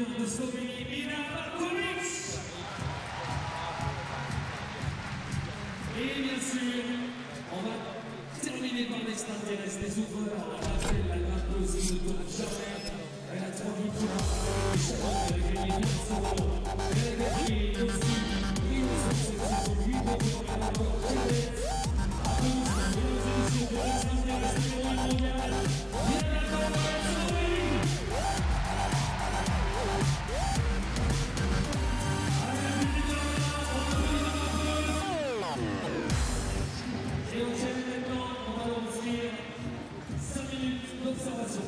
Et bien sûr, on va terminer par l'extraterrestre des ouvreurs à la fin de la grampeuse de Tom Jamais. Elle a 3 victoires, elle a gagné 2 euros, elle a gagné aussi 1 708 euros, elle a encore gagné. À tous, mesdames et messieurs, pour l'extraterrestre numéro 1 mondial, viens maintenant dans la soirée. Et on tient maintenant, on va leur offrir 5 minutes d'observation.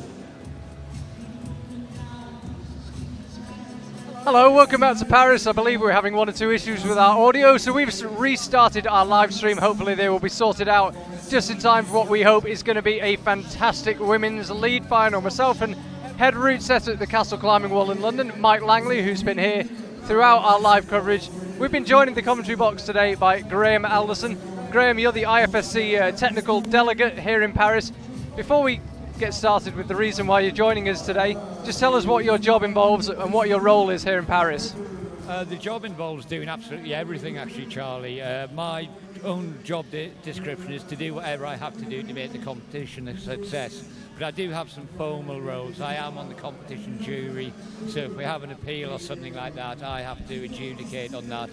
Hello, welcome back to Paris. I believe we're having 1 or 2 issues with our audio, so we've restarted our live stream. Hopefully they will be sorted out just in time for what we hope is going to be a fantastic women's lead final. Myself and head route set at the Castle Climbing Wall in London, Mike Langley, who's been here throughout our live coverage. We've been joined in the commentary box today by Graham Alderson. Graham, you're the IFSC technical delegate here in Paris. Before we get started with the reason why you're joining us today, just tell us what your job involves and what your role is here in Paris. The job involves doing absolutely everything, actually, Charlie. My own job description is to do whatever I have to do to make the competition a success. But I do have some formal roles. I am on the competition jury, so if we have an appeal or something like that, I have to adjudicate on that.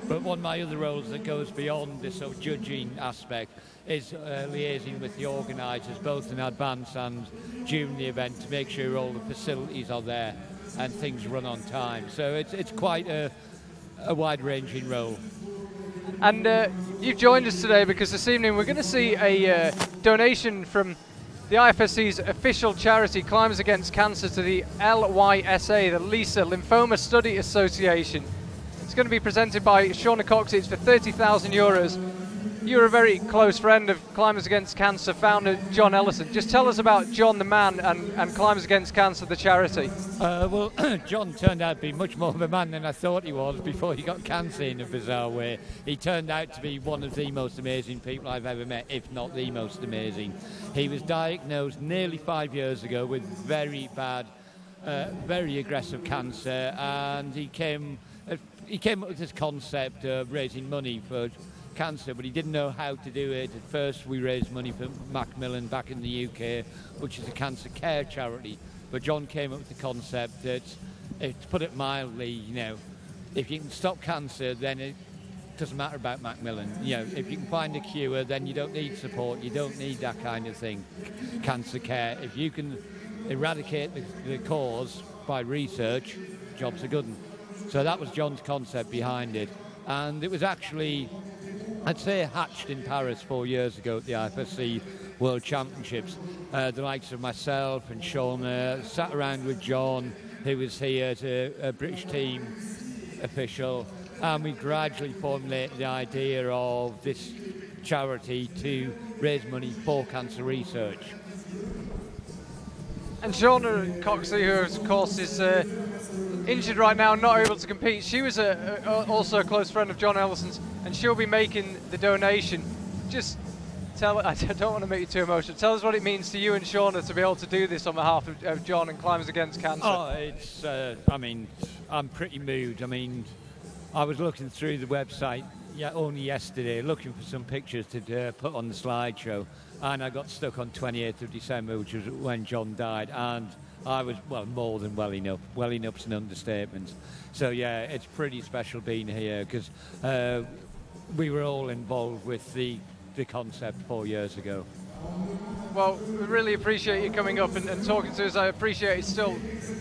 But one of my other roles that goes beyond this sort of judging aspect is liaising with the organisers, both in advance and during the event, to make sure all the facilities are there and things run on time. So it's quite a wide-ranging role. And you've joined us today because this evening we're going to see a donation from the IFSC's official charity, Climbers Against Cancer, to the LYSA, the LISA Lymphoma Study Association. It's going to be presented by Shauna Cox. It's for €30,000. You're a very close friend of Climbers Against Cancer founder John Ellison. Just tell us about John the man and Climbers Against Cancer, the charity. Well, John turned out to be much more of a man than I thought he was before he got cancer in a bizarre way. He turned out to be one of the most amazing people I've ever met, if not the most amazing. He was diagnosed nearly 5 years ago with very bad, very aggressive cancer, and he came up with this concept of raising money for cancer, but he didn't know how to do it. At first we raised money for Macmillan back in the UK, which is a cancer care charity, but John came up with the concept that, to put it mildly, you know, if you can stop cancer, then it doesn't matter about Macmillan. You know, if you can find a cure, then you don't need support, you don't need that kind of thing, cancer care. If you can eradicate the cause by research, job's a good one. So that was John's concept behind it, and it was actually, I'd say, hatched in Paris 4 years ago at the IFSC World Championships. The likes of myself and Shauna sat around with John, who was here, a British team official, and we gradually formulated the idea of this charity to raise money for cancer research. And Shauna Coxley, who of course is injured right now, not able to compete, she was also a close friend of John Ellison's, and she'll be making the donation. Just tell, I don't want to make you too emotional, tell us what it means to you and Shauna to be able to do this on behalf of John and Climbers Against Cancer. Oh, it's, I mean, I'm pretty moved. I mean, I was looking through the website only yesterday, looking for some pictures to put on the slideshow, and I got stuck on 28th of December, which was when John died, and I was, well, more than well enough. Well enough's an understatement. So yeah, it's pretty special being here, because we were all involved with the concept 4 years ago. Well, we really appreciate you coming up and talking to us. I appreciate it's still,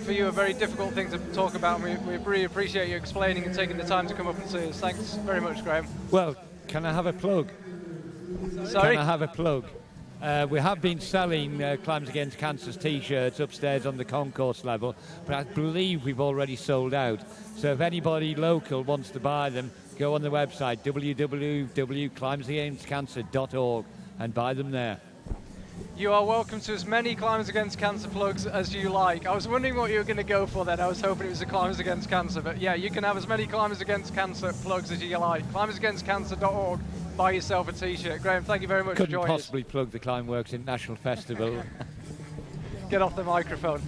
for you, a very difficult thing to talk about, and we really appreciate you explaining and taking the time to come up and see us. Thanks very much, Graham. Well, can I have a plug? Sorry? Can I have a plug? We have been selling Climbers Against Cancer's t-shirts upstairs on the concourse level, but I believe we've already sold out. So if anybody local wants to buy them, go on the website www.climbersagainstcancer.org and buy them there. You are welcome to as many Climbers Against Cancer plugs as you like. I was wondering what you were going to go for then. I was hoping it was a Climbers Against Cancer, but yeah, you can have as many Climbers Against Cancer plugs as you like. Climbersagainstcancer.org. Buy yourself a t-shirt. Graham, thank you very much for joining us. Couldn't possibly plug the Climeworks International Festival. Get off the microphone.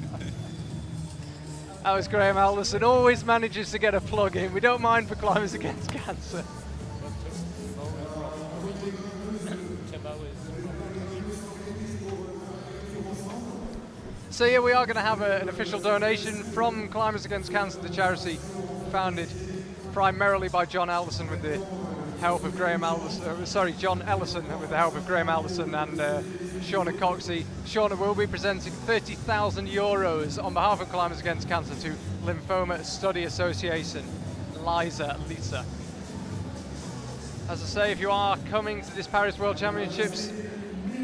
That was Graham Alderson. Always manages to get a plug in. We don't mind for Climbers Against Cancer. So yeah, we are going to have an official donation from Climbers Against Cancer, the charity founded primarily by John Alderson with the help of Graham Alderson. John Ellison with the help of Graham Alderson and Shauna Coxey. Shauna will be presenting €30,000 on behalf of Climbers Against Cancer to Lymphoma Study Association, Lisa. As I say, if you are coming to this Paris World Championships,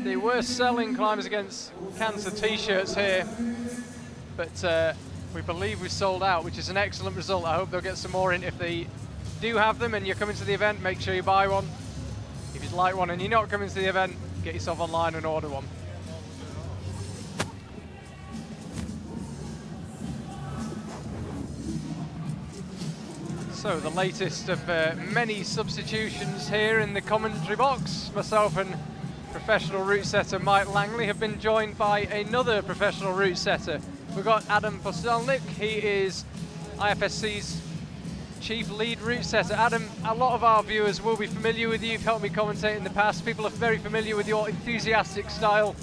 they were selling Climbers Against Cancer t-shirts here, but we believe we sold out, which is an excellent result. I hope they'll get some more in. If they do have them and you're coming to the event, make sure you buy one. If you'd like one and you're not coming to the event, get yourself online and order one. So the latest of many substitutions here in the commentary box. Myself and professional route setter Mike Langley have been joined by another professional route setter. We've got Adam Postelnik. He is IFSC's chief lead route setter. Adam, a lot of our viewers will be familiar with you. You've helped me commentate in the past. People are very familiar with your enthusiastic style.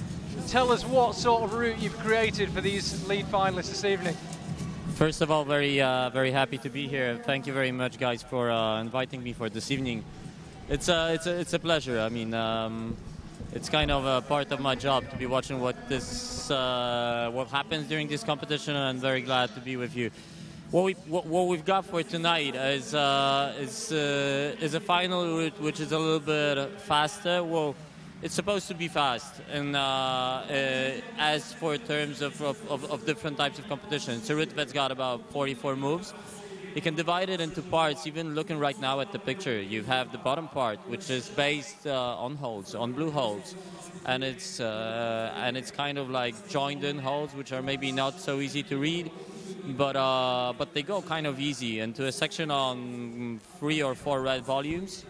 Tell us what sort of route you've created for these lead finalists this evening. First of all, very happy to be here. Thank you very much, guys, for inviting me for this evening. It's a pleasure. I mean, it's kind of a part of my job to be watching what happens during this competition, and I'm very glad to be with you. What we've got for tonight is a final route which is a little bit faster. Well, it's supposed to be fast, and as for terms of different types of competition, it's a route that's got about 44 moves. You can divide it into parts. Even looking right now at the picture, you have the bottom part, which is based on holds, on blue holds, and it's kind of like joined-in holds, which are maybe not so easy to read, but they go kind of easy into a section on 3 or 4 red volumes.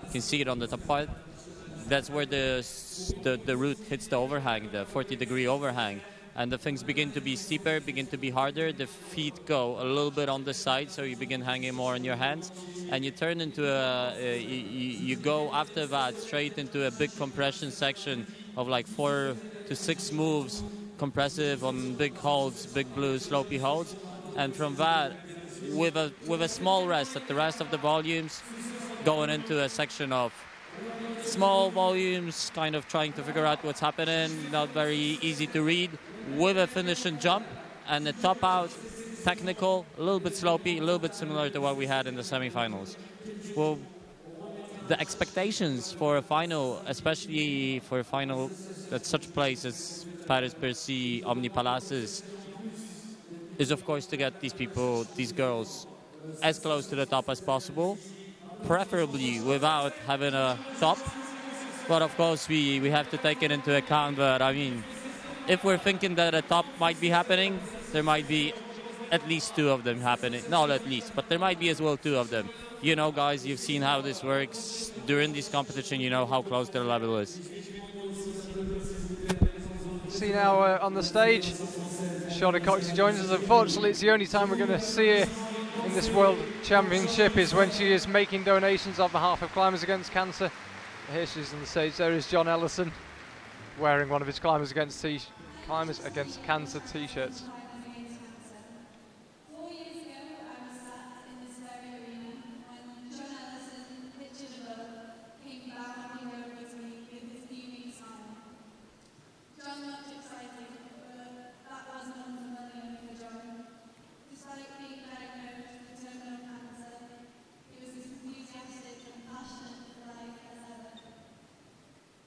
You can see it on the top part. That's where the route hits the overhang, the 40-degree overhang. And the things begin to be steeper, begin to be harder. The feet go a little bit on the side, so you begin hanging more on your hands. And you turn into you go after that straight into a big compression section of like 4 to 6 moves, compressive on big holds, big blue slopey holds. And from that, with a small rest at the rest of the volumes, going into a section of small volumes, kind of trying to figure out what's happening, not very easy to read, with a finish and jump, and the top out, technical, a little bit slopey, a little bit similar to what we had in the semifinals. Well, the expectations for a final, especially for a final at such a place as Paris-Bercy Omnipalaces, is of course to get these people, these girls, as close to the top as possible, preferably without having a top. But of course we have to take it into account that, I mean, if we're thinking that a top might be happening, there might be at least 2 of them happening. Not at least, but there might be as well 2 of them. You know, guys, you've seen how this works. During this competition, you know how close the level is. See now on the stage, Shauna Coxey joins us. Unfortunately, it's the only time we're going to see her in this World Championship is when she is making donations on behalf of Climbers Against Cancer. Here she is on the stage. There is John Ellison wearing one of his Climbers Against Cancer t-shirts.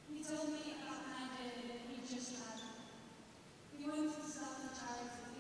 He told me about an idea he just had. He wanted to start a charity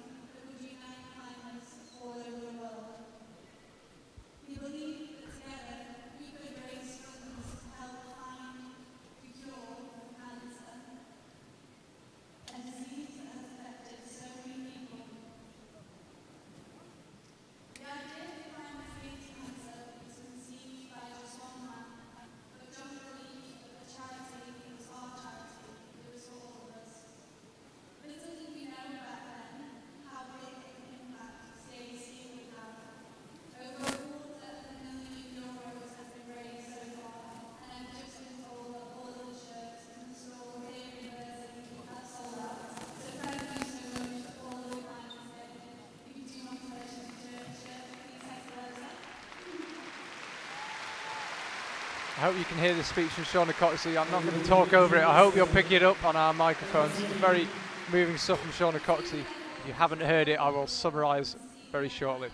I hope you can hear the speech from Shauna Coxey. I'm not going to talk over it. I hope you'll pick it up on our microphones. It's very moving stuff from Shauna Coxey. If you haven't heard it, I will summarise very shortly.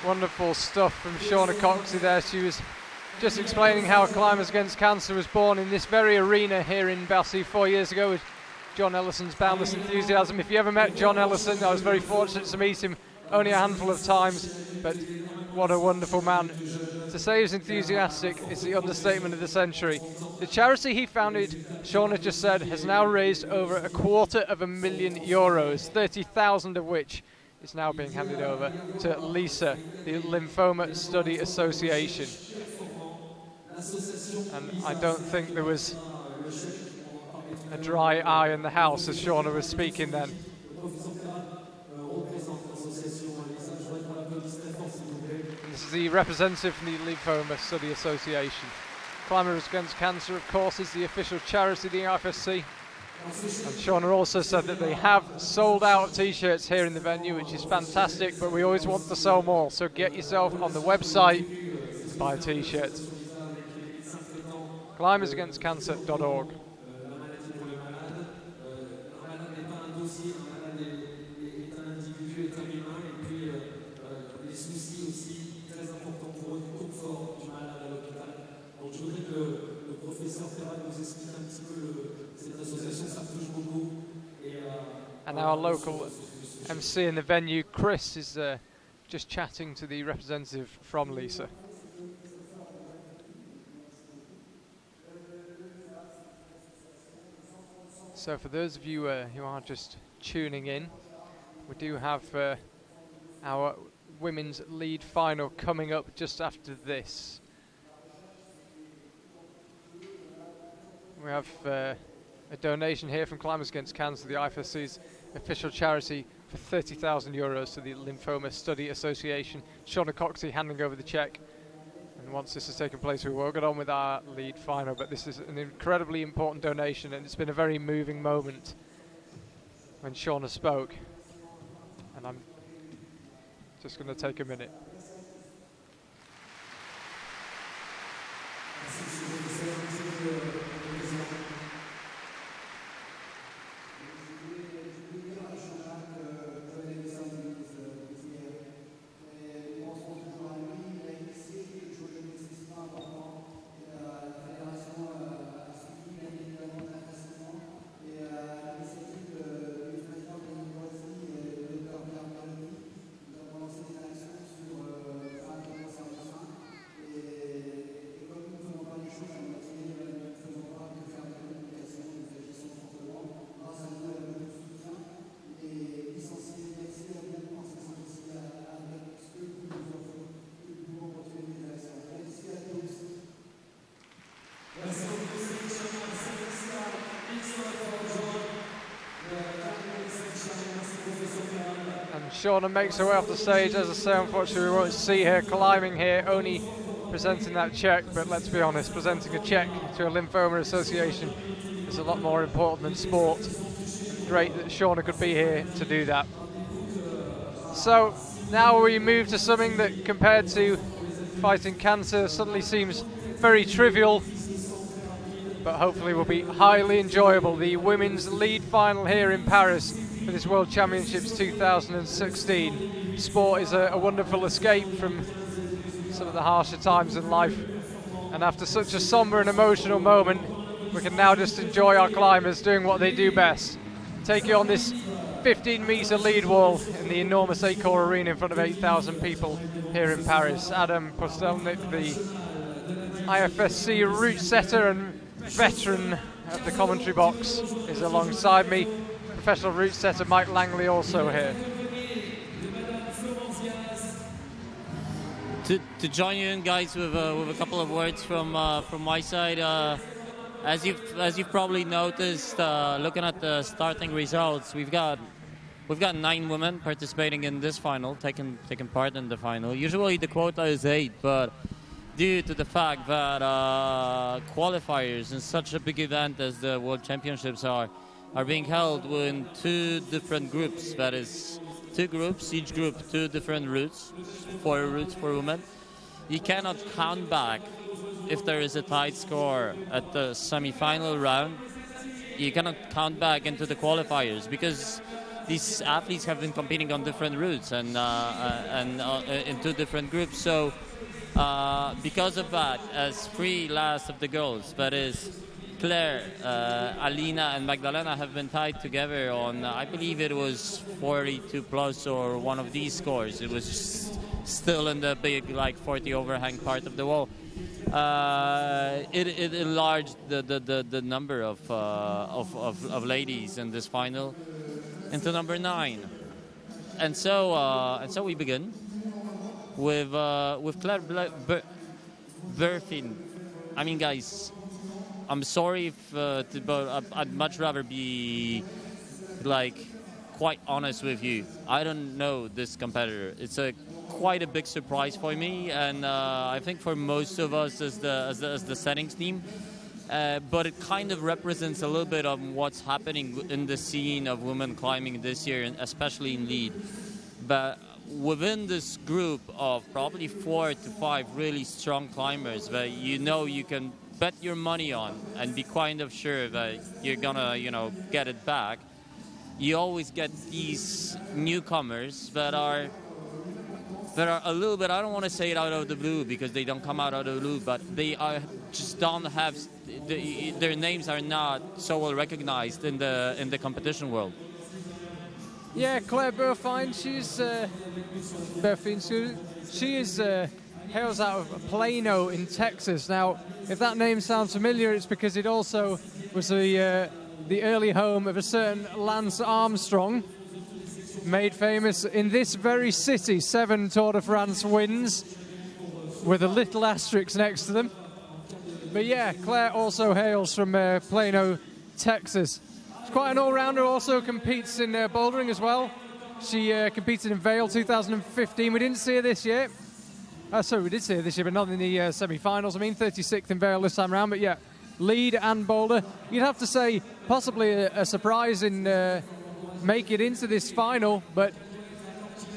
Wonderful stuff from Shauna Coxey there. She was just explaining how Climbers Against Cancer was born in this very arena here in Battersea 4 years ago with John Ellison's Boundless Enthusiasm. If you ever met John Ellison, I was very fortunate to meet him only a handful of times, but what a wonderful man. To say he's enthusiastic is the understatement of the century. The charity he founded, Shauna just said, has now raised over €250,000, 30,000 of which is now being handed over to LISA, the Lymphoma Study Association. And I don't think there was a dry eye in the house as Shauna was speaking then. This is the representative from the Lymphoma Study Association. Climbers Against Cancer, of course, is the official charity of the IFSC. And Shauna also said that they have sold out of t-shirts here in the venue, which is fantastic, but we always want to sell more, so get yourself on the website to buy a t-shirt. climbersagainstcancer.org. And our local MC in the venue, Chris, is just chatting to the representative from LISA. So for those of you who are just tuning in, we do have our women's lead final coming up just after this. We have a donation here from Climbers Against Cancer, the IFSC's official charity, for €30,000 to the Lymphoma Study Association. Shauna Coxey handing over the cheque. And once this has taken place, we will get on with our lead final. But this is an incredibly important donation, and it's been a very moving moment when Shauna spoke. And I'm just going to take a minute. Shauna makes her way off the stage. As I say, unfortunately we won't see her climbing here, only presenting that cheque, but let's be honest, presenting a cheque to a lymphoma association is a lot more important than sport. Great that Shauna could be here to do that. So now we move to something that, compared to fighting cancer, suddenly seems very trivial, but hopefully will be highly enjoyable. The women's lead final here in Paris for this World Championships 2016. Sport is a wonderful escape from some of the harsher times in life, and after such a somber and emotional moment, we can now just enjoy our climbers doing what they do best. Take you on this 15-metre lead wall in the enormous Accor Arena in front of 8,000 people here in Paris. Adam Postelnik, the IFSC route setter and veteran of the commentary box, is alongside me. Professional route setter Mike Langley also here. To join you in, guys, with a couple of words from my side. As you've probably noticed, looking at the starting results, we've got We've got 9 women participating in this final, taking part in the final. Usually the quota is 8, but due to the fact that qualifiers in such a big event as the World Championships are being held in 2 different groups. That is 2 groups, each group 2 different routes, 4 routes for women. You cannot count back if there is a tied score at the semi-final round. You cannot count back into the qualifiers because these athletes have been competing on different routes and in 2 different groups. So because of that, as 3 last of the girls, that is Claire, Alina and Magdalena, have been tied together on, I believe it was 42 plus or one of these scores. It was still in the big, like 40 overhang part of the wall. It enlarged the number of ladies in this final into number 9, and so we begin with Claire Burfin. I mean, guys, I'm sorry but I'd much rather be like quite honest with you. I don't know this competitor. It's quite a big surprise for me, and I think for most of us as the settings team. But it kind of represents a little bit of what's happening in the scene of women climbing this year, and especially in lead. But within this group of probably 4 to 5 really strong climbers that you can bet your money on and be kind of sure that you're gonna get it back, you always get these newcomers that are a little bit, I don't want to say it out of the blue because they don't come out of the blue, but they are just don't have, their names are not so well recognized in the competition world. Yeah, Claire Burfine, hails out of Plano in Texas. Now, if that name sounds familiar, it's because it also was the early home of a certain Lance Armstrong, made famous in this very city. 7 Tour de France wins with a little asterisk next to them. But yeah, Claire also hails from Plano, Texas. She's quite an all-rounder, also competes in bouldering as well. She competed in Vail 2015. We didn't see her this year. Sorry, we did see her this year, but not in the semi-finals. 36th in Vail this time around. But yeah, lead and boulder. You'd have to say possibly a surprise in make it into this final, but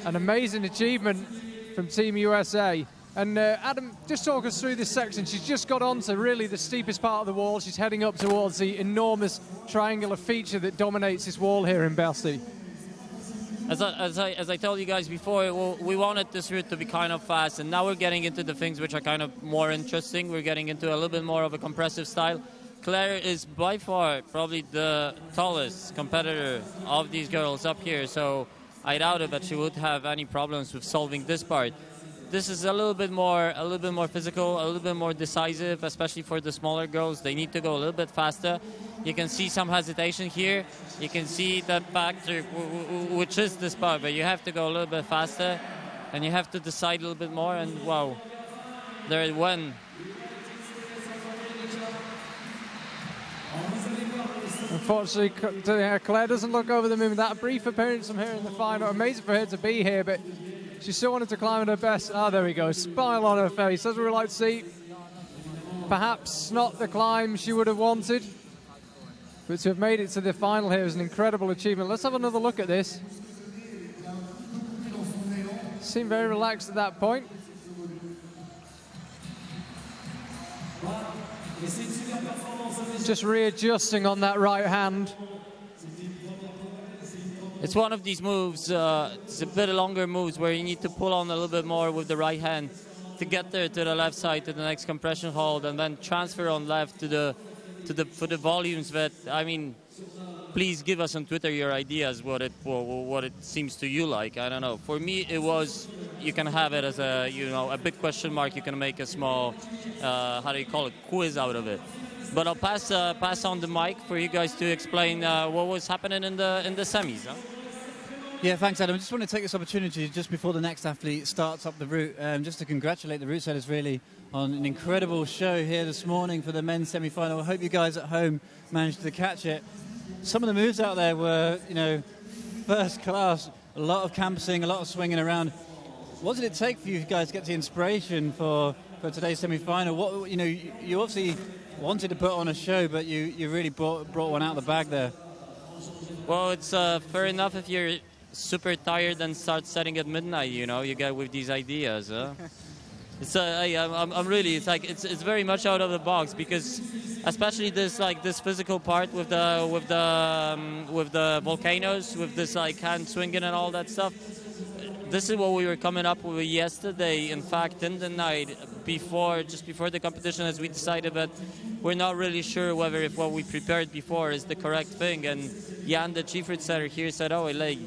an amazing achievement from Team USA. And Adam, just talk us through this section. She's just got onto really the steepest part of the wall. She's heading up towards the enormous triangular feature that dominates this wall here in Bercy. As I told you guys before, we wanted this route to be kind of fast, and now we're getting into the things which are kind of more interesting. We're getting into a little bit more of a compressive style. Claire is by far probably the tallest competitor of these girls up here, so I doubted that she would have any problems with solving this part. This is a little bit more physical, a little bit more decisive, especially for the smaller girls. They need to go a little bit faster. You can see some hesitation here. You can see that factor, which is this part, but you have to go a little bit faster, and you have to decide a little bit more. And wow, there it went. Unfortunately, Claire doesn't look over the moon. That brief appearance from her in the final, amazing for her to be here, but she still wanted to climb at her best. Ah, there we go, smile on her face, as we would like to see. Perhaps not the climb she would have wanted, but to have made it to the final here is an incredible achievement. Let's have another look at this. Seemed very relaxed at that point. Just readjusting on that right hand. It's one of these moves, it's a bit longer moves where you need to pull on a little bit more with the right hand to get there to the left side to the next compression hold, and then transfer on left for the volumes that, I mean, please give us on Twitter your ideas what it seems to you like. I don't know. For me, it was, you can have it as a big question mark. You can make a small, how do you call it, quiz out of it. But I'll pass on the mic for you guys to explain what was happening in the semis. Huh? Yeah, thanks, Adam. I just want to take this opportunity just before the next athlete starts up the route, just to congratulate the route setters really on an incredible show here this morning for the men's semi-final. I hope you guys at home managed to catch it. Some of the moves out there were, first class. A lot of campusing, a lot of swinging around. What did it take for you guys to get the inspiration for today's semi-final? What, you know, you obviously wanted to put on a show, but you really brought one out of the bag there. Well, it's fair enough if you're super tired and start setting at midnight. You know, you get with these ideas. It's I'm really, it's very much out of the box, because especially this physical part with the volcanoes, with this like hand swinging and all that stuff. This is what we were coming up with yesterday. In fact, in the night just before the competition, as we decided that we're not really sure whether if what we prepared before is the correct thing. And Jan, the chief route setter here, said, "Oh, like,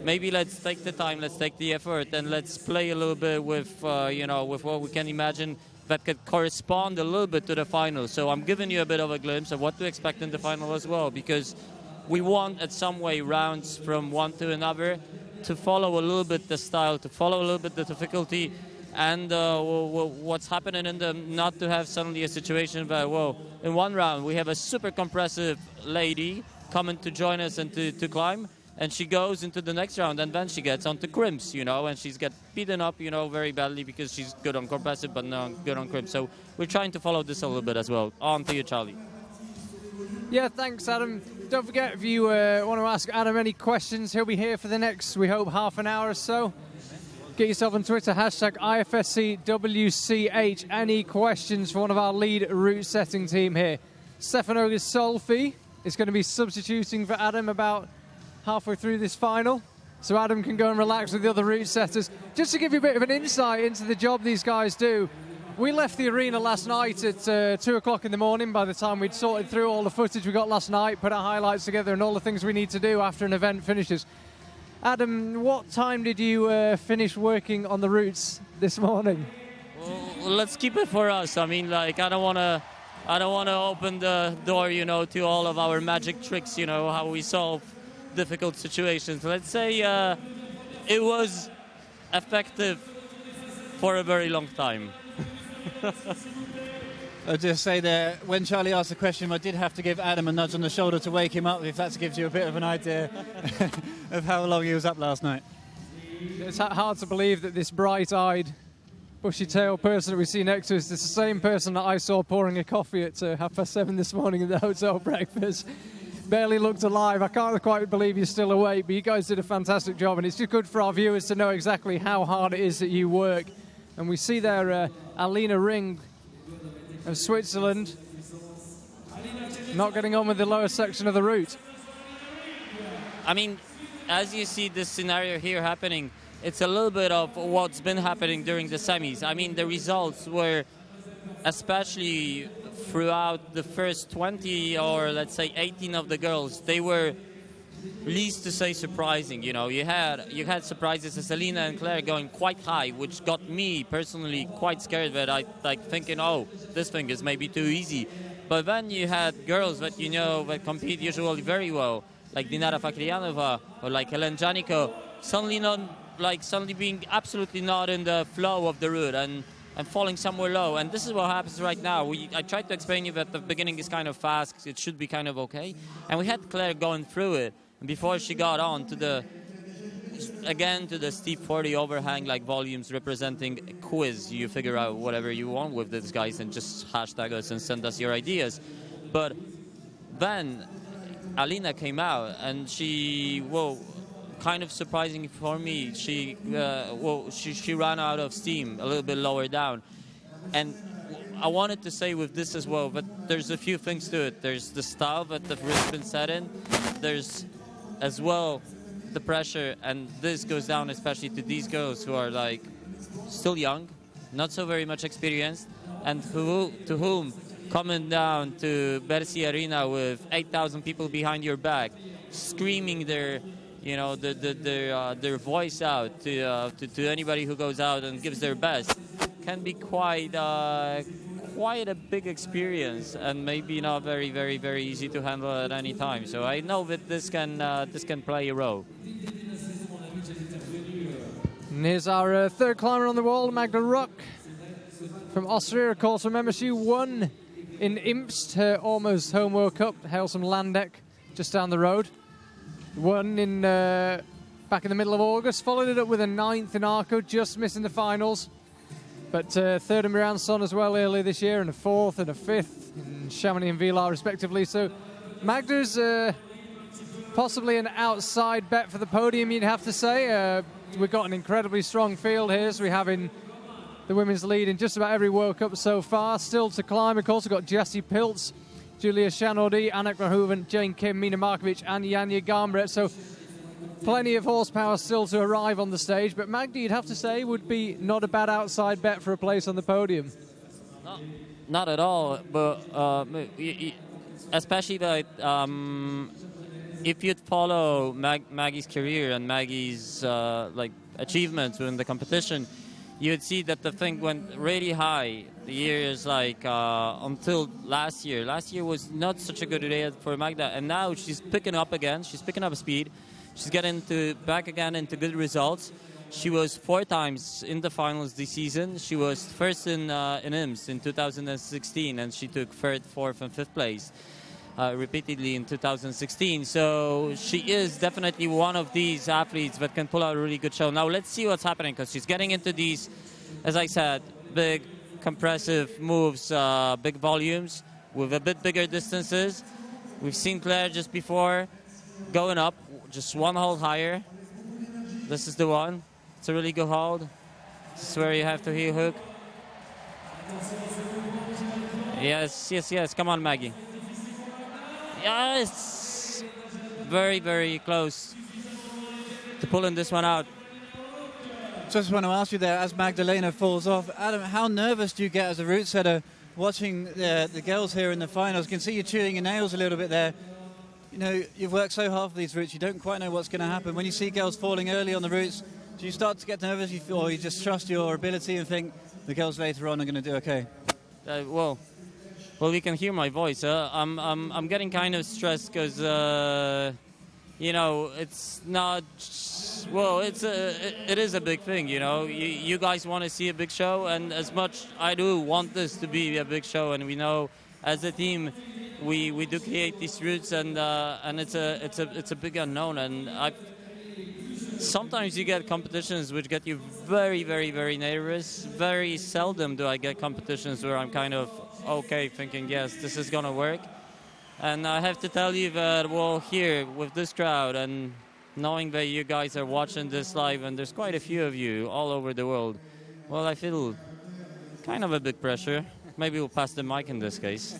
maybe let's take the time, let's take the effort, and let's play a little bit with with what we can imagine that could correspond a little bit to the final." So I'm giving you a bit of a glimpse of what to expect in the final as well, because we want at some way rounds from one to another to follow a little bit the style, to follow a little bit the difficulty, and what's happening in them, not to have suddenly a situation where, well, in one round we have a super compressive lady coming to join us and to climb, and she goes into the next round and then she gets onto crimps, and she's get beaten up, very badly because she's good on compressive but not good on crimps. So we're trying to follow this a little bit as well. On to you, Charlie. Yeah, thanks, Adam. Don't forget, if you want to ask Adam any questions, he'll be here for the next, we hope, half an hour or so. Get yourself on Twitter, #IFSCWCH. Any questions for one of our lead route setting team here? Stefano Solfi is going to be substituting for Adam about halfway through this final, so Adam can go and relax with the other route setters. Just to give you a bit of an insight into the job these guys do, we left the arena last night at 2 o'clock in the morning. By the time we'd sorted through all the footage we got last night, put our highlights together and all the things we need to do after an event finishes. Adam, what time did you finish working on the routes this morning? Well, let's keep it for us. I mean, like, I don't want to open the door, to all of our magic tricks, how we solve difficult situations. Let's say it was effective for a very long time. I'll just say there, when Charlie asked the question, I did have to give Adam a nudge on the shoulder to wake him up, if that gives you a bit of an idea of how long he was up last night. It's hard to believe that this bright-eyed, bushy-tailed person that we see next to us is the same person that I saw pouring a coffee at 7:30 this morning in the hotel breakfast. Barely looked alive. I can't quite believe you're still awake, but you guys did a fantastic job, and it's just good for our viewers to know exactly how hard it is that you work. And we see there Alina Ring of Switzerland not getting on with the lower section of the route. I mean, as you see this scenario here happening, it's a little bit of what's been happening during the semis. I mean, the results were, especially throughout the first 20 or let's say 18 of the girls, they were least to say surprising. You had surprises as Alina and Claire going quite high, which got me personally quite scared, that I thinking, oh, this thing is maybe too easy. But then you had girls that that compete usually very well, like Dinara Fakriyanova or like Helen Janiko, suddenly being absolutely not in the flow of the route and falling somewhere low. And this is what happens right now. I tried to explain you that the beginning is kind of fast, it should be kind of okay. And we had Claire going through it. And before she got on to the steep 40 overhang, like volumes representing a quiz, you figure out whatever you want with these guys and just hashtag us and send us your ideas. But then Alina came out and she, kind of surprising for me, she ran out of steam a little bit lower down. And I wanted to say with this as well, but there's a few things to it. There's the style that the rout's been set in. There's as well the pressure, and this goes down especially to these girls who are like still young, not so very much experienced, and to whom coming down to Bercy Arena with 8,000 people behind your back, screaming their voice out to anybody who goes out and gives their best, can be quite a big experience, and maybe not very, very, very easy to handle at any time. So I know that this can play a role. And here's our third climber on the wall, Magda Ruck from Austria. Of course, remember she won in Imst, her almost home World Cup, Helsum Landeck, just down the road. Won in back in the middle of August, followed it up with a 9th in Arco, just missing the finals. But 3rd in Miranson as well earlier this year, and a 4th and a 5th in Chamonix and Villars respectively. So Magda's possibly an outside bet for the podium, you'd have to say. We've got an incredibly strong field here, so we have in the women's lead in just about every World Cup so far. Still to climb, of course, we've got Jessie Pilz, Julia Shanodi, Anna Grahoven, Jane Kim, Mina Markovic and Janja Garnbret. So plenty of horsepower still to arrive on the stage, but Magda, you'd have to say, would be not a bad outside bet for a place on the podium. Not at all, but especially that if you'd follow Maggie's career and Maggie's achievements within the competition, you'd see that the thing went really high. The years until last year. Last year was not such a good year for Magda, and now she's picking up again. She's picking up speed. She's getting back again into good results. She was 4 times in the finals this season. She was first in IMS in 2016, and she took 3rd, 4th, and 5th place repeatedly in 2016. So she is definitely one of these athletes that can pull out a really good show. Now let's see what's happening, because she's getting into these, as I said, big compressive moves, big volumes with a bit bigger distances. We've seen Claire just before going up just 1 hold higher. This is the one. It's a really good hold. This is where you have to heel hook. Yes. Come on, Maggie. Yes. Very, very close to pulling this one out. Just want to ask you there, as Magdalena falls off, Adam, how nervous do you get as a route setter watching the girls here in the finals? You can see you chewing your nails a little bit there. You know, you've worked so hard for these routes, you don't quite know what's going to happen. When you see girls falling early on the routes, do you start to get nervous, or you just trust your ability and think the girls later on are going to do okay? Well, you can hear my voice. I'm getting kind of stressed because, it's not. Well, it is a big thing. You guys want to see a big show, and as much I do want this to be a big show, and we know as a team we do create these routes, and it's a big unknown, and sometimes you get competitions which get you very, very, very nervous. Very seldom do I get competitions where I'm kind of okay, thinking, yes, this is going to work. And I have to tell you that, well, here with this crowd and knowing that you guys are watching this live, and there's quite a few of you all over the world, well, I feel kind of a big pressure. Maybe we'll pass the mic in this case.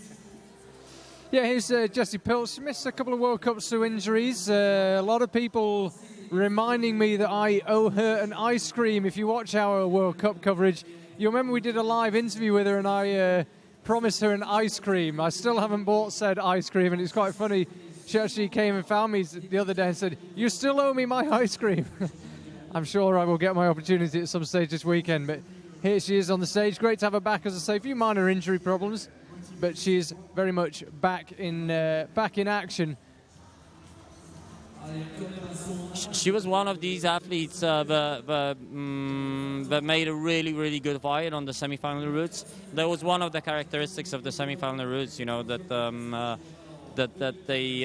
Yeah, here's Jessie Pilz. She missed a couple of World Cups through injuries. A lot of people reminding me that I owe her an ice cream. If you watch our World Cup coverage, you remember we did a live interview with her, and I promised her an ice cream. I still haven't bought said ice cream, and it's quite funny. She actually came and found me the other day and said, "You still owe me my ice cream." I'm sure I will get my opportunity at some stage this weekend, but here she is on the stage. Great to have her back, as I say. A few minor injury problems, but she is very much back in action. She was one of these athletes that made a really, really good fight on the semi-final routes. That was one of the characteristics of the semi-final routes, that they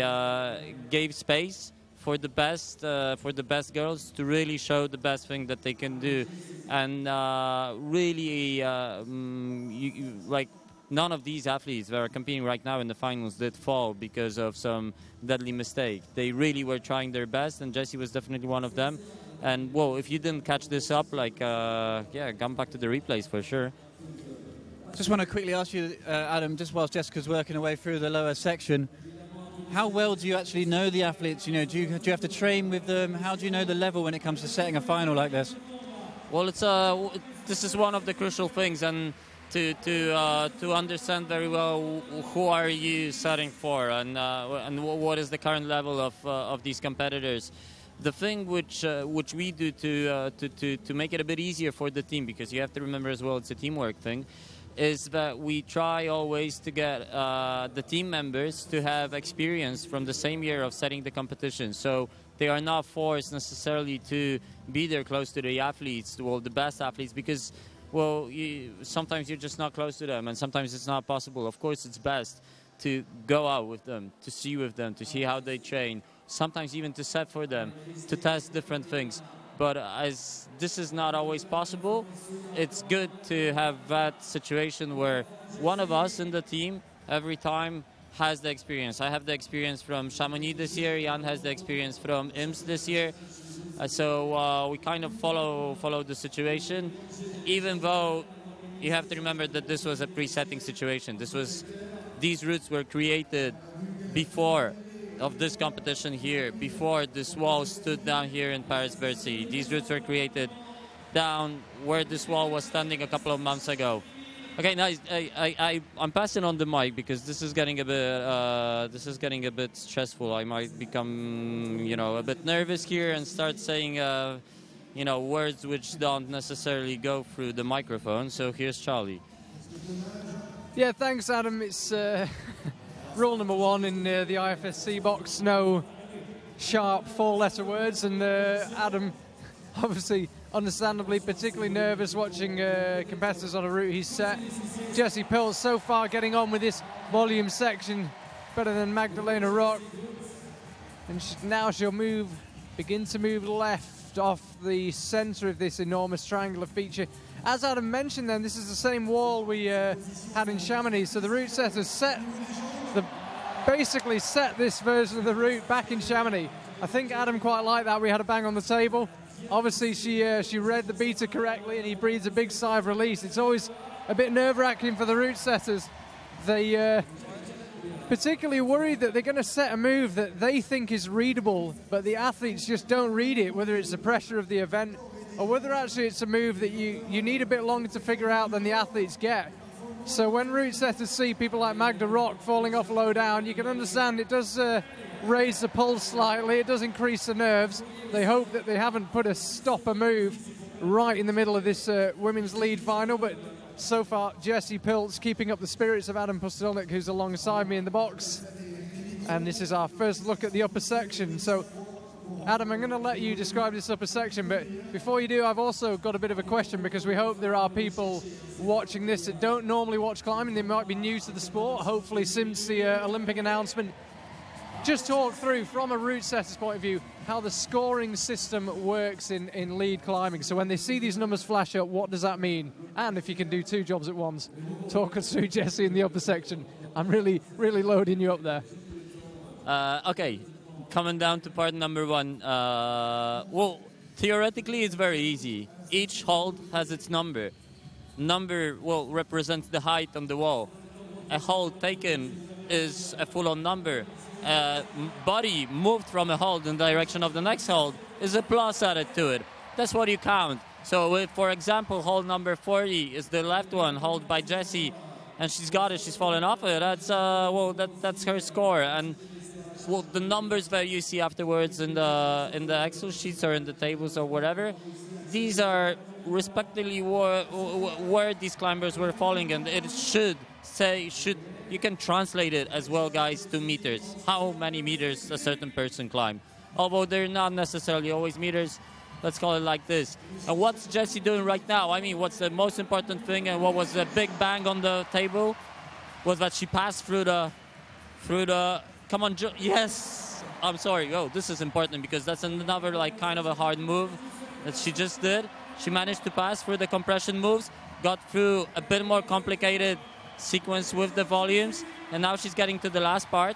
gave space for the best girls to really show the best thing that they can do, and really, none of these athletes that are competing right now in the finals did fall because of some deadly mistake. They really were trying their best, and Jessie was definitely one of them. And, well, if you didn't catch this up, come back to the replays for sure. Just want to quickly ask you, Adam, just whilst Jessica's working her way through the lower section, how well do you actually know the athletes? Do you have to train with them? How do you know the level when it comes to setting a final like this? Well, this is one of the crucial things, and to understand very well who are you setting for, and what is the current level of these competitors. The thing which we do to make it a bit easier for the team, because you have to remember as well it's a teamwork thing, is that we try always to get the team members to have experience from the same year of setting the competition. So they are not forced necessarily to be there close to the athletes, the best athletes, because, well, sometimes you're just not close to them, and sometimes it's not possible. Of course, it's best to go out with them, to see how they train, sometimes even to set for them, to test different things. But as this is not always possible, it's good to have that situation where one of us in the team every time has the experience. I have the experience from Chamonix this year, Jan has the experience from IMS this year. So we kind of follow the situation, even though you have to remember that this was a pre-setting situation. These routes were created before of this competition here, before this wall stood down here in Paris-Bercy. These routes were created down where this wall was standing a couple of months ago. Okay, now I'm passing on the mic because this is getting a bit stressful. I might become, a bit nervous here and start saying, words which don't necessarily go through the microphone. So here's Charlie. Yeah, thanks, Adam. It's rule number 1 in the IFSC box: no sharp 4-letter words. And Adam, obviously, understandably, particularly nervous watching competitors on a route he's set. Jessie Pilz so far getting on with this volume section better than Magdalena Rock. And now she'll begin to move left off the centre of this enormous triangular feature. As Adam mentioned then, this is the same wall we had in Chamonix. So the route setters basically set this version of the route back in Chamonix. I think Adam quite liked that. We had a bang on the table. Obviously, she read the beta correctly, and he breathes a big sigh of release. It's always a bit nerve-wracking for the route setters. They particularly worried that they're going to set a move that they think is readable, but the athletes just don't read it, whether it's the pressure of the event or whether actually it's a move that you need a bit longer to figure out than the athletes get. So when route setters see people like Magda Rock falling off low down, you can understand it does raise the pulse slightly, it does increase the nerves. They hope that they haven't put a stopper move right in the middle of this women's lead final, but so far Jessie Pilz keeping up the spirits of Adam Pustelnik, who's alongside me in the box. And this is our first look at the upper section. So Adam, I'm going to let you describe this upper section, but before you do, I've also got a bit of a question, because we hope there are people watching this that don't normally watch climbing. They might be new to the sport, hopefully since the Olympic announcement. Just talk through, from a route setter's point of view, how the scoring system works in lead climbing. So when they see these numbers flash up, what does that mean? And if you can do 2 jobs at once, talk us through, Jessie, in the upper section. I'm really, really loading you up there. Okay. Coming down to part number 1, well, theoretically it's very easy. Each hold has its number. Number, well, represents the height on the wall. A hold taken is a full-on number. Body moved from a hold in the direction of the next hold is a plus added to it. That's what you count. So if, for example, hold number 40 is the left one, hold by Jessie, and she's got it, she's fallen off it, that's her score. And well, the numbers that you see afterwards in the Excel sheets or in the tables or whatever, these are respectively where these climbers were falling, and it you can translate it as well, guys, to meters. How many meters a certain person climbed. Although they're not necessarily always meters, let's call it like this. And what's Jessie doing right now? I mean, what's the most important thing, and what was the big bang on the table was that she passed through the come on, yes, I'm sorry. Oh, this is important because that's another kind of a hard move that she just did. She managed to pass through the compression moves, got through a bit more complicated sequence with the volumes, and now she's getting to the last part,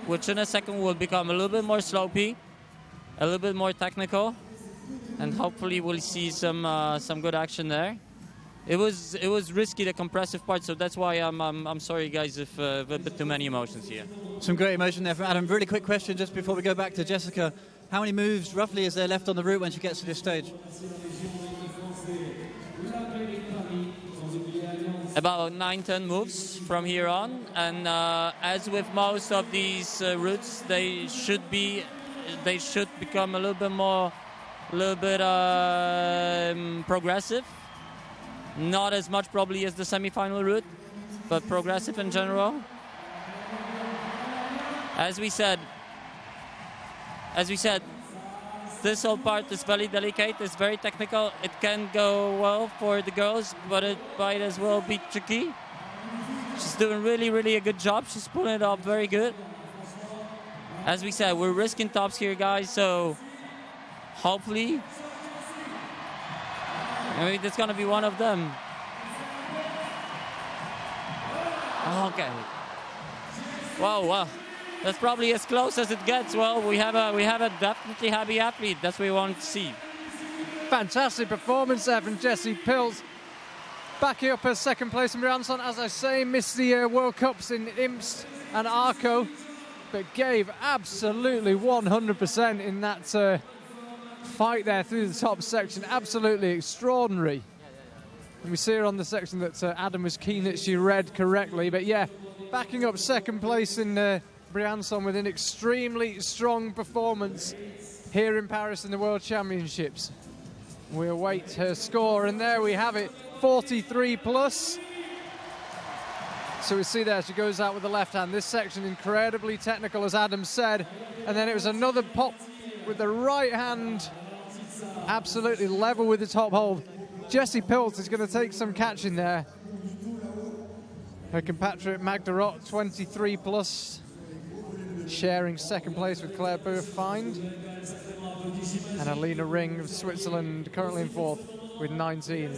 which in a second will become a little bit more slopey, a little bit more technical, and hopefully we'll see some good action there. It was risky, the compressive part, so that's why I'm sorry, guys, if a bit too many emotions here. Some great emotion there from Adam. Really quick question just before we go back to Jessica. How many moves roughly is there left on the route when she gets to this stage? About 9-10 moves from here on, and as with most of these routes, they should become a little bit progressive. Not as much probably as the semi-final route, but progressive in general. As we said, this whole part is very delicate, it's very technical. It can go well for the girls, but it might as well be tricky. She's doing really a good job. She's pulling it up very good. As we said, we're risking tops here, guys, so hopefully maybe that's going to be one of them. Okay. Well, that's probably as close as it gets. Well, we have a definitely happy athlete. That's what we want to see. Fantastic performance there from Jessie Pilz. Backing up her second place in Briançon, as I say, missed the World Cups in Imst and Arco, but gave absolutely 100% in that fight there through the top section. Absolutely extraordinary. And we see her on the section that Adam was keen that she read correctly, but yeah, backing up second place in Briançon with an extremely strong performance here in Paris in the World Championships. We await her score, and there we have it, 43 plus. So we see there she goes out with the left hand. This section incredibly technical, as Adam said, and then it was another pop with the right hand, absolutely level with the top hold. Jessie Pilz is going to take some catching there. Her compatriot Magda Rott, 23 plus, sharing second place with Claire Bourfind. And Alina Ring of Switzerland currently in fourth with 19.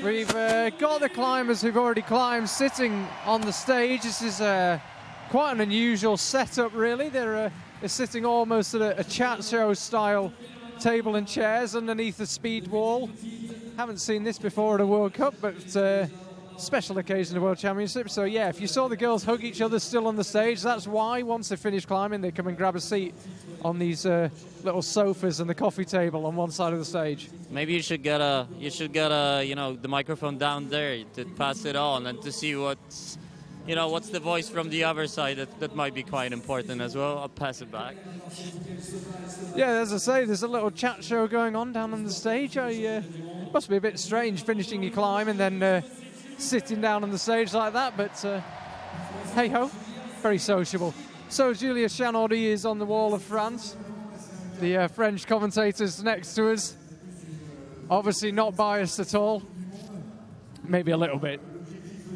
We've got the climbers who've already climbed sitting on the stage. This is quite an unusual setup, really. They're sitting almost at a chat show style table and chairs underneath the speed wall. Haven't seen this before at a World Cup, but special occasion of World Championship. So yeah, if you saw the girls hug each other still on the stage, that's why once they finish climbing, they come and grab a seat on these little sofas and the coffee table on one side of the stage. Maybe you should get a the microphone down there to pass it on and to see what's the voice from the other side. That might be quite important as well. I'll pass it back. Yeah, as I say, there's a little chat show going on down on the stage. It must be a bit strange finishing your climb and then sitting down on the stage like that, but hey ho, very sociable. So Julia Chanaudy is on the wall of France. The French commentators next to us, obviously not biased at all, maybe a little bit.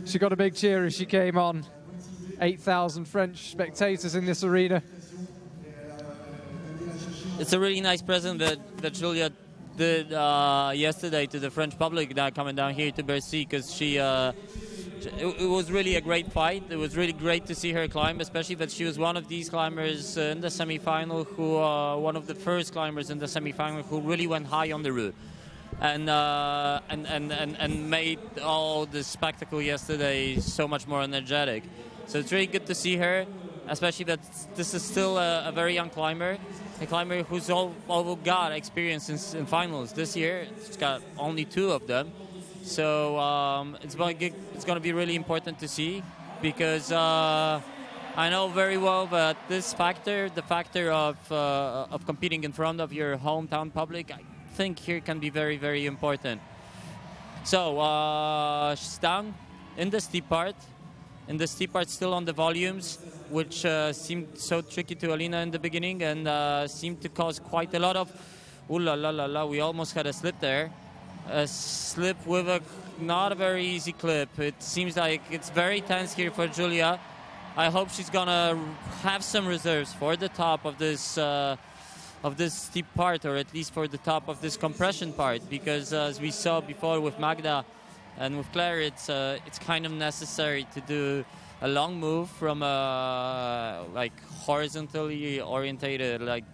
She got a big cheer as she came on. 8,000 French spectators in this arena. It's a really nice present that Julia did yesterday to the French public now coming down here to Bercy, because it was really a great fight. It was really great to see her climb, especially that she was one of these climbers in the semi-final who one of the first climbers in the semi-final who really went high on the route and made all the spectacle yesterday so much more energetic. So it's really good to see her, especially that this is still a very young climber. A climber who's all got experience in finals this year. She's got only 2 of them. So it's going to be really important to see, because I know very well that this factor, the factor of competing in front of your hometown public, I think here can be very, very important. So she's down in the steep part. In the steep part, still on the volumes, which seemed so tricky to Alina in the beginning and seemed to cause quite a lot of ooh la la la la. We almost had a slip there. A slip with not a very easy clip. It seems like it's very tense here for Julia. I hope she's gonna have some reserves for the top of this steep part, or at least for the top of this compression part, because as we saw before with Magda and with Claire, it's kind of necessary to do a long move from like horizontally orientated, like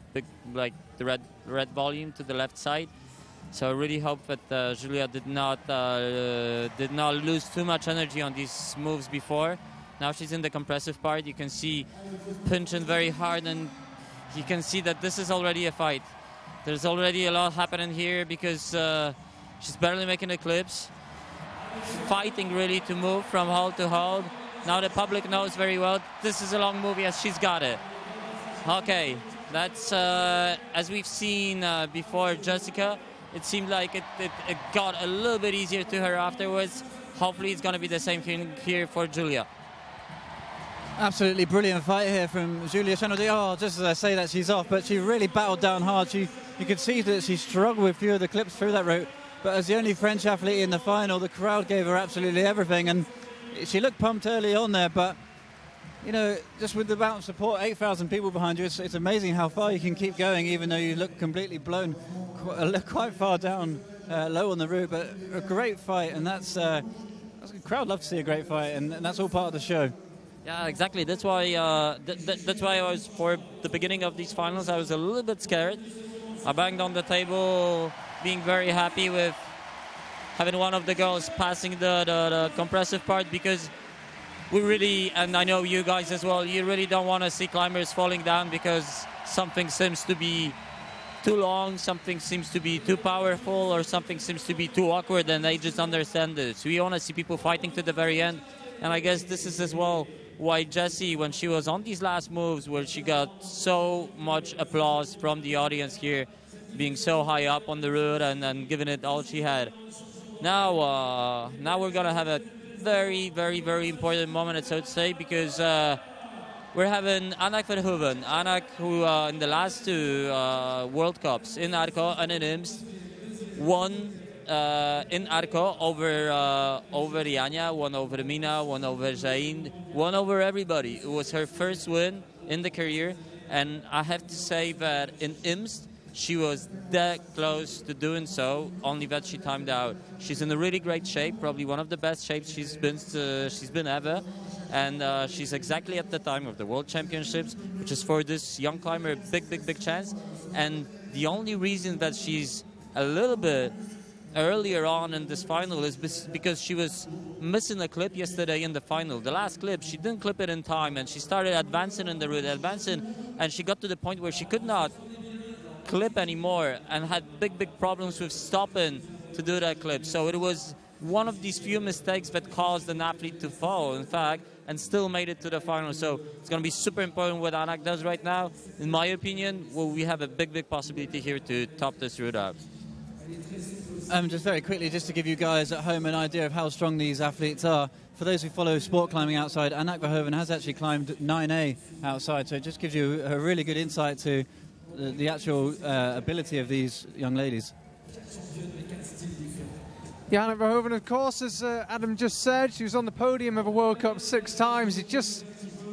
the red volume to the left side. So I really hope that Julia did not lose too much energy on these moves before. Now she's in the compressive part. You can see pinching very hard, and you can see that this is already a fight. There's already a lot happening here, because she's barely making the clips, fighting really to move from hold to hold. Now the public knows very well this is a long move. Yes, she's got it. Okay, that's as we've seen before Jessica. It seemed like it got a little bit easier to her afterwards. Hopefully it's going to be the same thing here for Julia. Absolutely brilliant fight here from Julia Chanaudy. Oh, just as I say that, she's off, but she really battled down hard. You could see that she struggled with a few of the clips through that route. But as the only French athlete in the final, the crowd gave her absolutely everything. And she looked pumped early on there, but you know, just with the amount of support, 8,000 people behind you, it's amazing how far you can keep going, even though you look completely blown quite far down, low on the route. But a great fight, and that's the crowd love to see a great fight, and that's all part of the show. Yeah, exactly. That's why. That's why I was, for the beginning of these finals, I was a little bit scared. I banged on the table, being very happy with having one of the girls passing the compressive part, because we really, and I know you guys as well, you really don't want to see climbers falling down because something seems to be too long, something seems to be too powerful, or something seems to be too awkward, and they just understand this. We want to see people fighting to the very end, and I guess this is as well why Jessie, when she was on these last moves, where she got so much applause from the audience here, being so high up on the route and giving it all she had. Now we're gonna have a very, very, very important moment, so to say, because we're having Anak Verhoeven. Anak, who in the last two World Cups in Arco and in Imst, won in Arco over Janja, won over Mina, won over Zain, won over everybody. It was her first win in the career, and I have to say that in Imst, she was that close to doing so, only that she timed out. She's in a really great shape, probably one of the best shapes she's been ever. And she's exactly at the time of the World Championships, which is for this young climber a big, big, big chance. And the only reason that she's a little bit earlier on in this final is because she was missing a clip yesterday in the final. The last clip, she didn't clip it in time, and she started advancing in the route, and she got to the point where she could not clip anymore and had big, big problems with stopping to do that clip. So it was one of these few mistakes that caused an athlete to fall, in fact, and still made it to the final. So it's going to be super important what Anak does right now. In my opinion, well, we have a big, big possibility here to top this route out. Just very quickly, just to give you guys at home an idea of how strong these athletes are. For those who follow sport climbing outside, Anak Verhoeven has actually climbed 9A outside, so it just gives you a really good insight to the actual ability of these young ladies. Yeah, Anak Verhoeven, of course, as Adam just said, she was on the podium of a World Cup 6 times.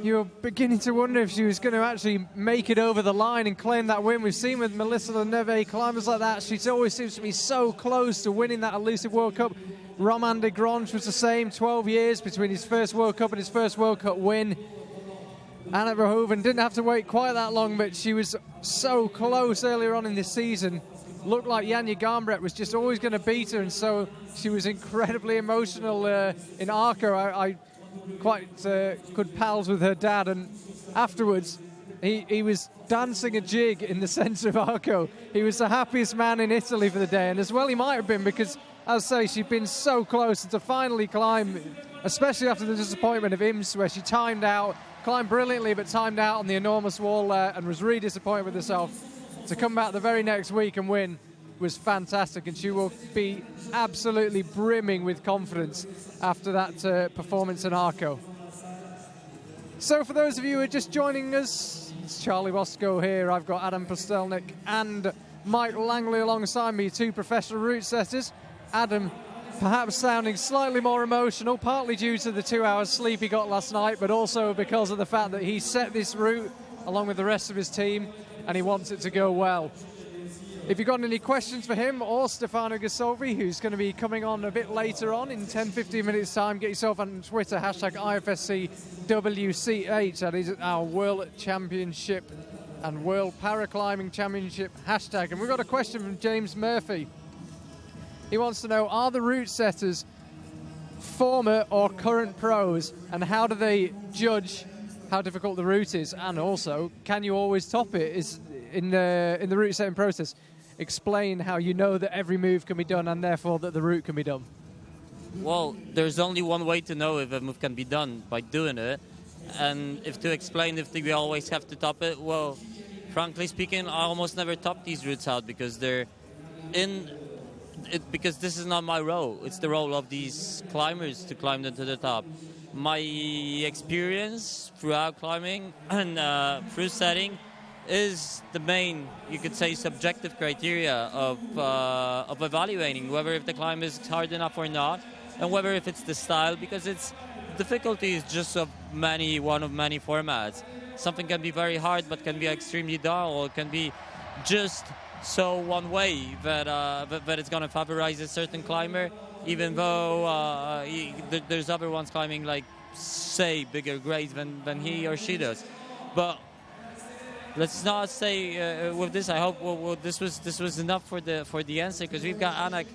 You're beginning to wonder if she was going to actually make it over the line and claim that win. We've seen with Melissa Leneve climbers like that, she always seems to be so close to winning that elusive World Cup. Romain de Grange was the same, 12 years between his first World Cup and his first World Cup win. Anak Verhoeven didn't have to wait quite that long, but she was so close earlier on in this season. Looked like Janja Garnbret was just always going to beat her, and so she was incredibly emotional in Arco. I quite good pals with her dad, and afterwards he was dancing a jig in the centre of Arco. He was the happiest man in Italy for the day, and as well he might have been, because, as I say, she'd been so close, and to finally climb, especially after the disappointment of Imst, where she timed out, climbed brilliantly but timed out on the enormous wall there and was really disappointed with herself. To come back the very next week and win was fantastic, and she will be absolutely brimming with confidence after that performance in Arco. So for those of you who are just joining us, it's Charlie Bosco here. I've got Adam Postelnik and Mike Langley alongside me, two professional route setters. Adam perhaps sounding slightly more emotional, partly due to the 2 hours sleep he got last night, but also because of the fact that he set this route along with the rest of his team, and he wants it to go well. If you've got any questions for him or Stefano Gasolvi, who's going to be coming on a bit later on in 10-15 minutes time, get yourself on Twitter, hashtag IFSC WCH. That is our World Championship and World Paraclimbing Championship hashtag. And we've got a question from James Murphy. He wants to know, are the route setters former or current pros, and how do they judge how difficult the route is, and also, can you always top it? Is in the route setting process, explain how you know that every move can be done and therefore that the route can be done. Well, there's only one way to know if a move can be done, by doing it. And if to explain if we always have to top it, well, frankly speaking, I almost never top these routes out because because this is not my role. It's the role of these climbers to climb them to the top. My experience throughout climbing and through setting is the main, you could say, subjective criteria of evaluating whether if the climb is hard enough or not, and whether if it's the style, because it's difficulty is just one of many formats. Something can be very hard, but can be extremely dull, or can be just so one way that it's going to favorize a certain climber, even though there's other ones climbing like, say, bigger grades than he or she does. But let's not say with this. I hope this was enough for the answer, because we've got Anak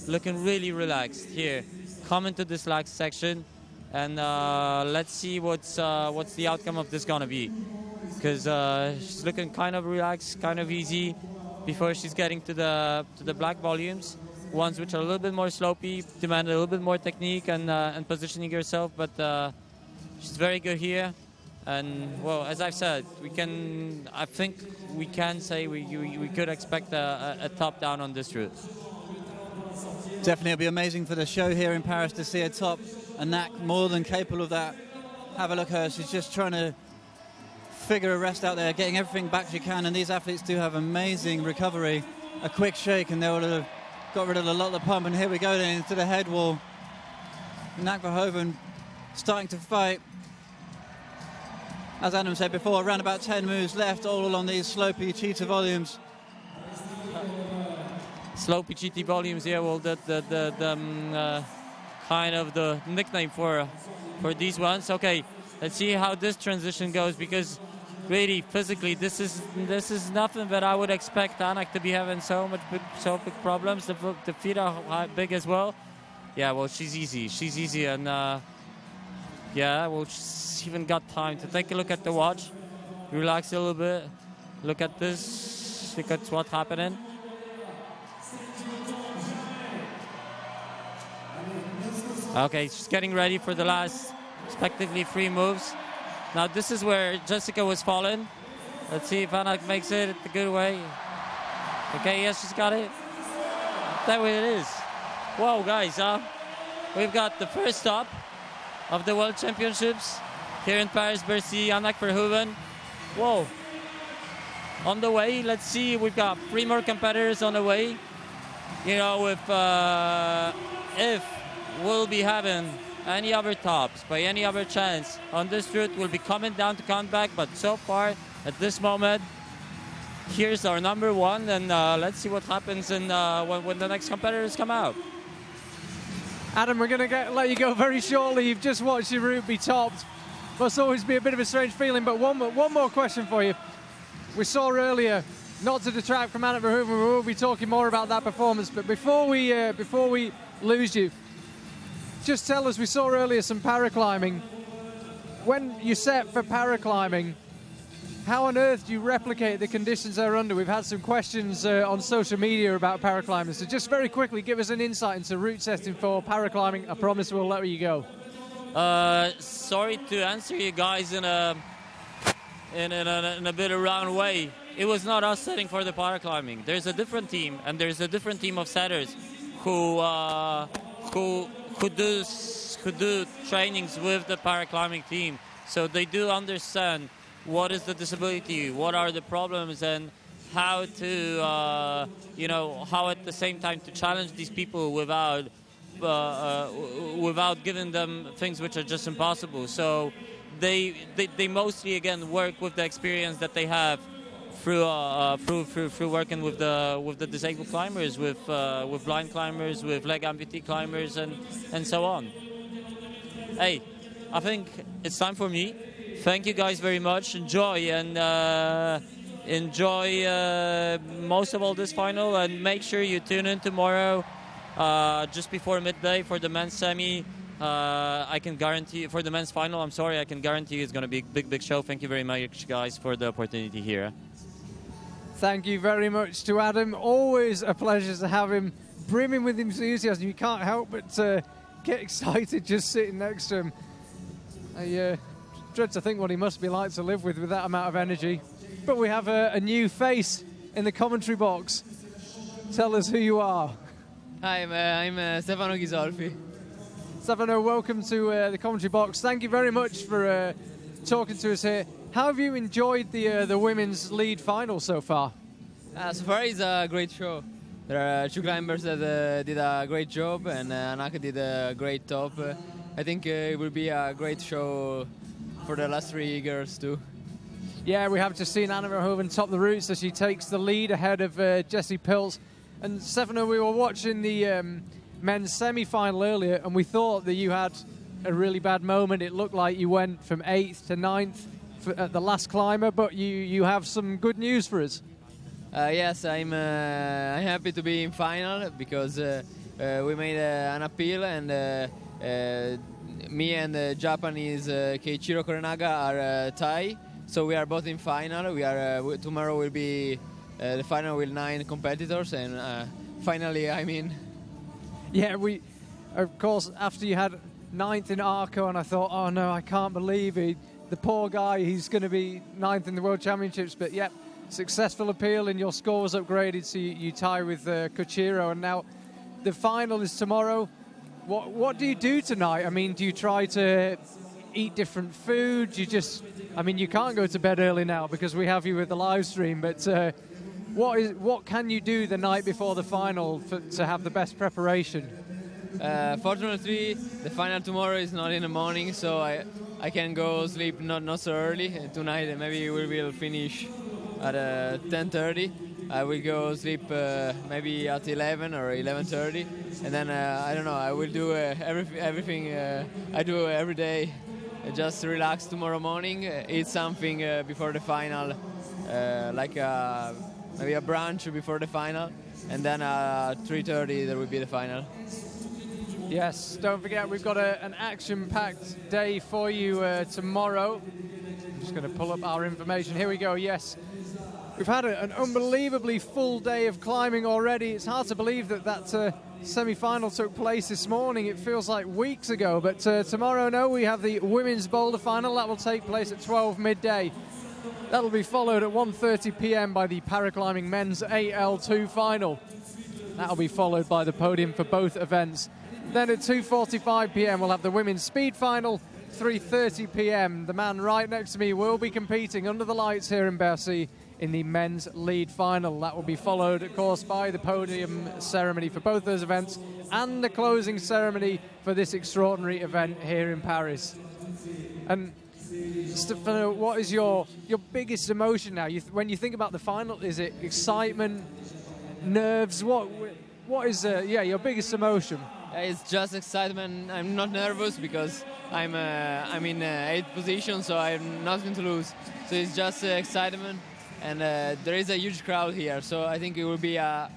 looking really relaxed here, coming to this last section, and let's see what's the outcome of this gonna be, because she's looking kind of relaxed, kind of easy before she's getting to the black volumes, ones which are a little bit more slopey, demand a little bit more technique and positioning yourself, but she's very good here. And well, as I've said, I think we can say we could expect a top down on this route. Definitely, it'll be amazing for the show here in Paris to see a top, and Nak more than capable of that. Have a look at her, she's just trying to figure a rest out there, getting everything back she can, and these athletes do have amazing recovery. A quick shake and they would have got rid of a lot of the pump, and here we go then into the head wall. Nak Verhoeven starting to fight. As Adam said before, around about 10 moves left, all along these slopey cheetah volumes. Slopey cheetah volumes, yeah. Well, the kind of the nickname for these ones. Okay, let's see how this transition goes, because really physically this is nothing that I would expect Anak to be having so big problems. The feet are big as well. Yeah, well, she's easy, and yeah, well, she's even got time to take a look at the watch, relax a little bit, look at this, look at what's happening. Okay, she's getting ready for the last, respectively, 3 moves. Now this is where Jessica was falling. Let's see if Anak makes it the good way. Okay, yes, she's got it. That way it is. Whoa, guys, we've got the first stop of the World Championships here in Paris-Bercy, Anak Verhoeven. Whoa. On the way, let's see, we've got 3 more competitors on the way. You know, if we'll be having any other tops, by any other chance, on this route, we'll be coming down to count back, but so far, at this moment, here's our number 1, and let's see what happens when the next competitors come out. Adam, we're going to let you go very shortly. You've just watched your route be topped. Must always be a bit of a strange feeling, but one more question for you. We saw earlier, not to detract from Anak Verhoeven, we will be talking more about that performance, but before we lose you, just tell us, we saw earlier some paraclimbing. When you set for paraclimbing, how on earth do you replicate the conditions they're under? We've had some questions on social media about paraclimbing, so just very quickly give us an insight into route testing for paraclimbing. I promise we'll let you go. Sorry to answer you guys in a bit around way. It was not us setting for the paraclimbing. There's a different team, and there's a different team of setters who do trainings with the paraclimbing team, so they do understand what is the disability, what are the problems, and how to how at the same time to challenge these people without giving them things which are just impossible. So they mostly again work with the experience that they have through working with the disabled climbers, with blind climbers, with leg amputee climbers, and so on. Hey, I think it's time for me. Thank you guys very much. Enjoy most of all this final, and make sure you tune in tomorrow just before midday for the men's semi. I can guarantee for the men's final. I'm sorry, I can guarantee you it's going to be a big show. Thank you very much, guys, for the opportunity here. Thank you very much to Adam. Always a pleasure to have him, brimming with enthusiasm. You can't help but get excited just sitting next to him. I dread to think what he must be like to live with that amount of energy. But we have a new face in the commentary box. Tell us who you are. Hi, I'm Stefano Ghisolfi. Stefano, welcome to the commentary box. Thank you very much for talking to us here. How have you enjoyed the women's lead final so far? So far it's a great show. There are 2 climbers that did a great job, and Anak did a great top. I think it will be a great show for the last 3 girls too. Yeah, we have just seen Anna Verhoeven top the route, so she takes the lead ahead of Jessie Pills. And Stefano, we were watching the men's semi-final earlier, and we thought that you had a really bad moment. It looked like you went from 8th to 9th at the last climber, but you have some good news for us. Yes, I'm happy to be in final because we made an appeal, and me and Japanese Keiichiro Korenaga are tied, so we are both in final. We are tomorrow will be the final with 9 competitors, and finally I'm in. Yeah, we, of course, after you had 9th in Arco, and I thought, oh no, I can't believe it. The poor guy, he's going to be 9th in the World Championships, but yep, successful appeal, and your score was upgraded, so you tie with Koichiro, and now the final is tomorrow. What do you do tonight? I mean, do you try to eat different food? You just, I mean, you can't go to bed early now because we have you with the live stream, but what can you do the night before the final to have the best preparation? Fortunately, the final tomorrow is not in the morning, so I can go sleep not so early. Tonight maybe we will finish at 10:30. I will go sleep maybe at 11 or 11:30, and then I don't know. I will do everything I do every day. Just relax tomorrow morning, eat something before the final, like maybe a brunch before the final, and then at 3:30 there will be the final. Yes, don't forget we've got an action-packed day for you tomorrow. I'm just going to pull up our information. Here we go, yes. We've had an unbelievably full day of climbing already. It's hard to believe that semi-final took place this morning. It feels like weeks ago, but tomorrow, no, we have the women's boulder final. That will take place at 12 midday. That'll be followed at 1:30 p.m. by the paraclimbing men's AL2 final. That'll be followed by the podium for both events. Then at 2:45 p.m. we'll have the women's speed final. 3:30 p.m. the man right next to me will be competing under the lights here in Bercy in the men's lead final. That will be followed, of course, by the podium ceremony for both those events and the closing ceremony for this extraordinary event here in Paris. And Stefano, what is your biggest emotion now? When you think about the final, is it excitement, nerves? What is your biggest emotion? It's just excitement. I'm not nervous because I'm in 8th position, so I have nothing to lose. So it's just excitement, and there is a huge crowd here. So I think it will be a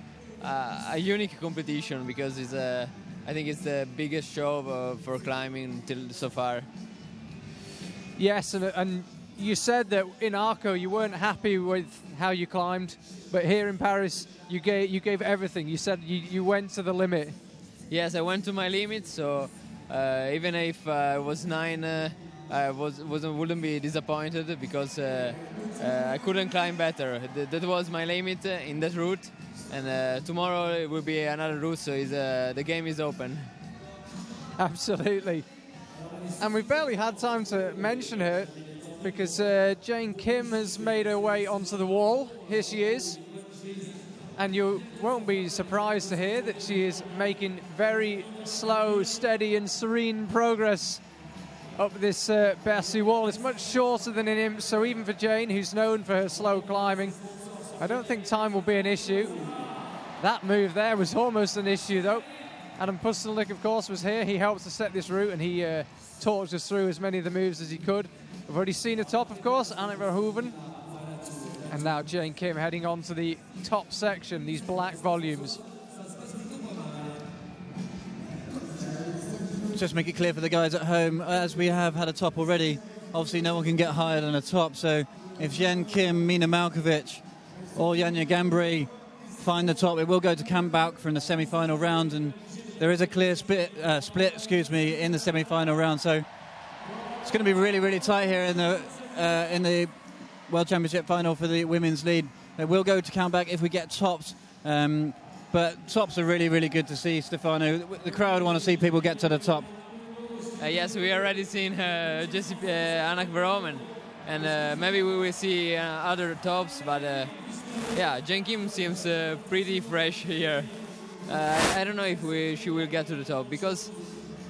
unique competition because I think it's the biggest show for climbing till so far. Yes, and you said that in Arco you weren't happy with how you climbed, but here in Paris you gave everything. You said you went to the limit. Yes, I went to my limit, so even if I was 9, I wouldn't be disappointed because I couldn't climb better. That was my limit in that route, and tomorrow it will be another route, so the game is open. Absolutely. And we've barely had time to mention her because Jane Kim has made her way onto the wall. Here she is. And you won't be surprised to hear that she is making very slow, steady and serene progress up this Bercy wall. It's much shorter than in IMPS, so even for Jane, who's known for her slow climbing, I don't think time will be an issue. That move there was almost an issue, though. Adam Pustelnik, of course, was here. He helped to set this route, and he talked us through as many of the moves as he could. We've already seen the top, of course, Anna Verhoeven. And now Jane Kim heading on to the top section, these black volumes. Just make it clear for the guys at home, as we have had a top already, obviously no one can get higher than a top, so if Jane Kim, Mina Malkovic or Janja Gambry find the top, it will go to Cam Bauk from the semi-final round, and there is a clear split in the semi-final round, so it's going to be really, really tight here in the World Championship final for the women's lead. It will go to Cam Bauk if we get tops, but tops are really, really good to see, Stefano. The crowd want to see people get to the top. Yes, we already seen Anna Verhoeven, and maybe we will see other tops, but yeah, Jane Kim seems pretty fresh here. I don't know if she will get to the top because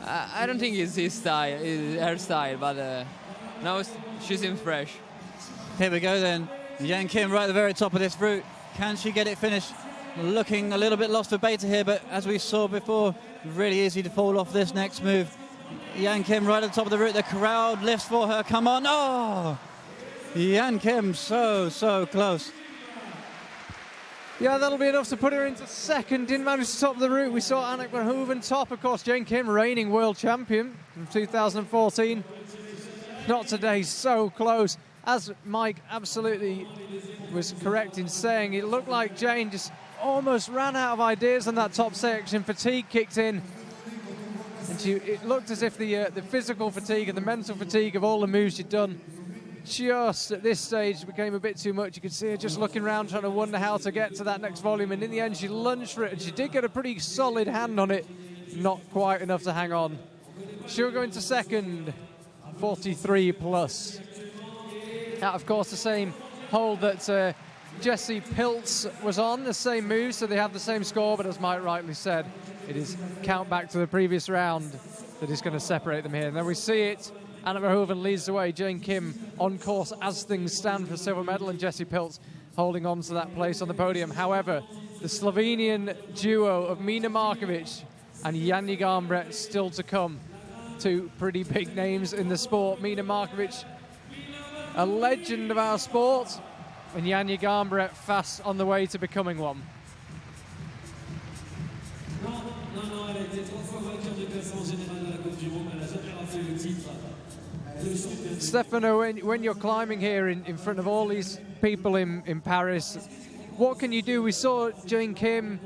I don't think it's his style, her style, but now she seems fresh. Here we go then. Yan Kim right at the very top of this route. Can she get it finished? Looking a little bit lost for Beta here, but as we saw before, really easy to fall off this next move. Yan Kim right at the top of the route. The crowd lifts for her. Come on. Oh! Yan Kim so close. Yeah, that'll be enough to put her into second. Didn't manage to top the route. We saw Anneke Verhoeven top. Of course, Jane Kim, reigning world champion from 2014. Not today, so close. As Mike absolutely was correct in saying, it looked like Jane just almost ran out of ideas on that top section. Fatigue kicked in. And it looked as if the physical fatigue and the mental fatigue of all the moves she'd done just at this stage became a bit too much. You could see her just looking around trying to wonder how to get to that next volume, and in the end she lunged for it, and she did get a pretty solid hand on it, not quite enough to hang on. She'll go into second, 43 plus. Out of course the same hole that Jessie Pilz was on, the same move, so they have the same score, but as Mike rightly said, it is count back to the previous round that is going to separate them here. And then we see it. Anneke Verhoeven leads the way. Jane Kim on course as things stand for silver medal, and Jessie Pilz holding on to that place on the podium. However, the Slovenian duo of Mina Markovic and Janja Garnbret still to come. Two pretty big names in the sport. Mina Markovic, a legend of our sport, and Janja Garnbret fast on the way to becoming one. Non, elle a été 3 fois vainqueur du classement général de la Coupe du Monde, elle n'a jamais raflé le titre. Stefano, when you're climbing here in front of all these people in Paris, what can you do? We saw Jane Kim,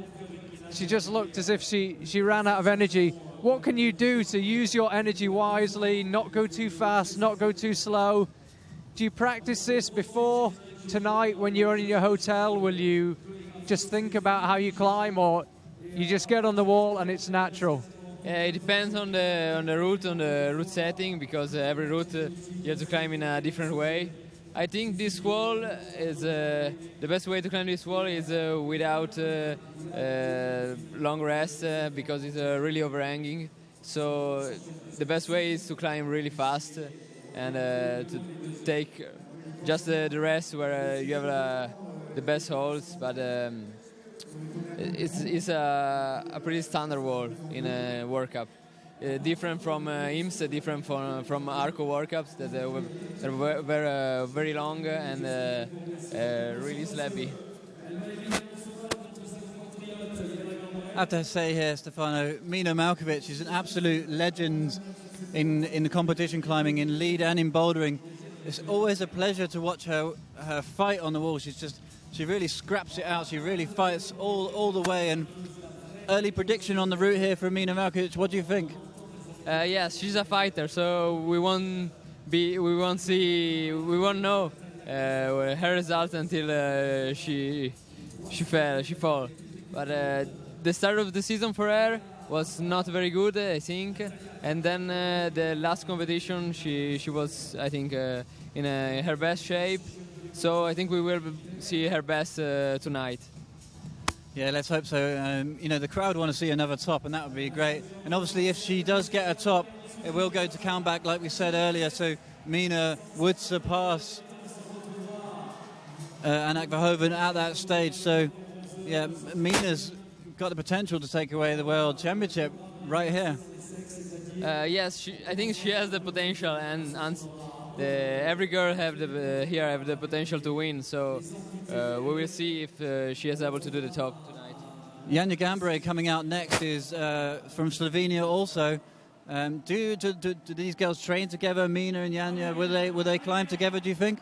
she just looked as if she ran out of energy. What can you do to use your energy wisely, not go too fast, not go too slow? Do you practice this before tonight when you're in your hotel? Will you just think about how you climb, or you just get on the wall and it's natural? It depends on the route setting, because every route you have to climb in a different way. I think this wall is the best way to climb this wall is without long rest, because it's really overhanging. So the best way is to climb really fast and to take just the rest where you have the best holds, but it's a pretty standard wall in a World Cup. Different from IMSS, different from Arco World Cups that were very long and really slappy. I have to say here, Stefano, Mina Markovic is an absolute legend in the competition climbing, in lead and in bouldering. It's always a pleasure to watch her fight on the wall. She really scraps it out. She really fights all the way. And early prediction on the route here for Mina Markovic. What do you think? Yes, she's a fighter, so we won't know her results until she fall. But the start of the season for her was not very good, I think. And then the last competition, she was, I think, in her best shape. So I think we will see her best tonight. Yeah, let's hope so. The crowd want to see another top, and that would be great. And obviously, if she does get a top, it will go to countback, like we said earlier. So Mina would surpass Anneke Verhoeven at that stage. So, yeah, Mina's got the potential to take away the World Championship right here. Yes, I think she has the potential, and every girl have the potential to win. So we will see if she is able to do the top tonight. Janja Garnbret coming out next is from Slovenia also. Do these girls train together, Mina and Janja? Will they climb together, do you think?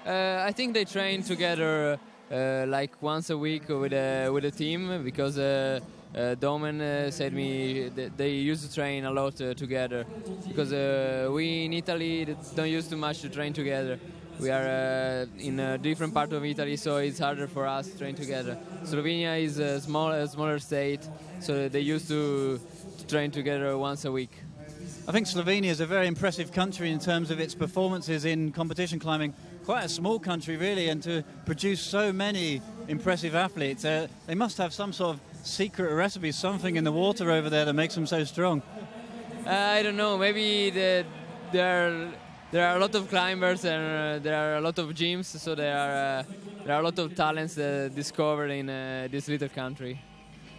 I think they train together like once a week with a team, because Domen said me that they used to train a lot together, because we in Italy don't use too much to train together. We are in a different part of Italy, so it's harder for us to train together. Slovenia is a smaller state, so they used to train together once a week. I think Slovenia is a very impressive country in terms of its performances in competition climbing. Quite a small country, really, and to produce so many impressive athletes, they must have some sort of secret recipe, something in the water over there that makes them so strong. I don't know. Maybe there are a lot of climbers and there are a lot of gyms, so there are a lot of talents discovered in this little country.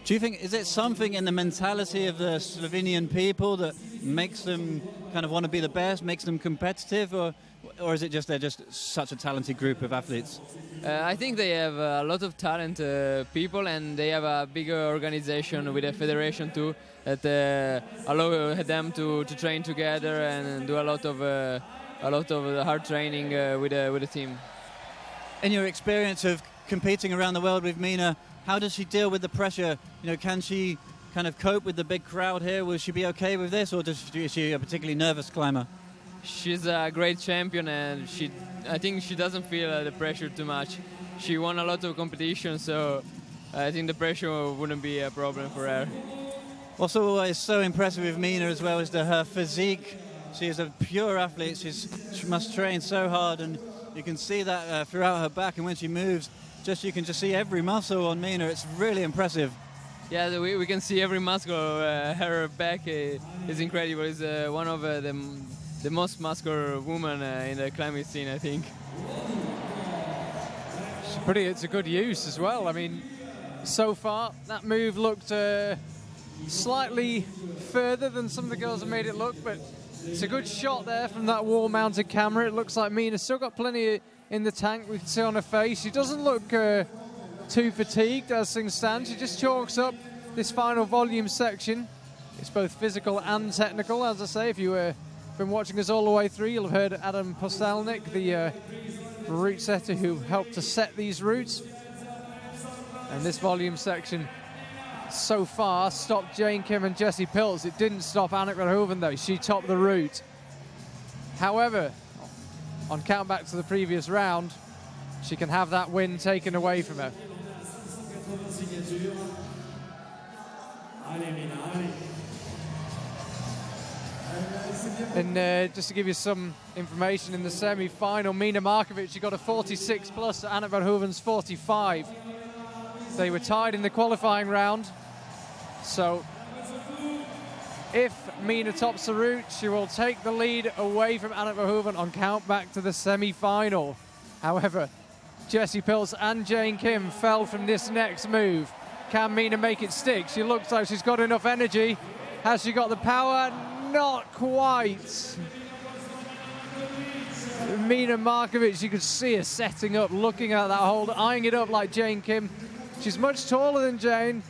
Do you think, is it something in the mentality of the Slovenian people that makes them kind of want to be the best, makes them competitive, or is it just they're just such a talented group of athletes? I think they have a lot of talent people, and they have a bigger organization with a federation too that allow them to train together and do a lot of hard training with the team. In your experience of competing around the world with Mina, how does she deal with the pressure? You know, can she kind of cope with the big crowd here? Will she be okay with this, or is she a particularly nervous climber? She's a great champion, and I think she doesn't feel the pressure too much. She won a lot of competitions, so I think the pressure wouldn't be a problem for her. What's always so impressive with Mina as well is her physique. She is a pure athlete. She must train so hard, and you can see that throughout her back, and when she moves, you can just see every muscle on Mina. It's really impressive. Yeah, we can see every muscle. Her back is incredible. It's one of the most muscular women in the climbing scene, I think. It's a good use as well. I mean, so far that move looked slightly further than some of the girls have made it look, but it's a good shot there from that wall-mounted camera. It looks like Mina's still got plenty in the tank. We can see on her face. She doesn't look too fatigued as things stand. She just chalks up this final volume section. It's both physical and technical, as I say. If you been watching us all the way through, you'll have heard Adam Postelnik, the route setter who helped to set these routes. And this volume section so far stopped Jane Kim and Jessie Pilz. It didn't stop Anneke Verhoeven though. She topped the route. However, on count back to the previous round, she can have that win taken away from her. And just to give you some information, in the semi-final, Mina Markovic, she got a 46 plus to Anneke Verhoeven's 45. They were tied in the qualifying round. So if Mina tops the route, she will take the lead away from Anneke Verhoeven on count back to the semi-final. However, Jessie Pilz and Jane Kim fell from this next move. Can Mina make it stick? She looks like she's got enough energy. Has she got the power? Not quite. Mina Markovic, you could see her setting up, looking at that hold, eyeing it up like Jane Kim. She's much taller than Jane.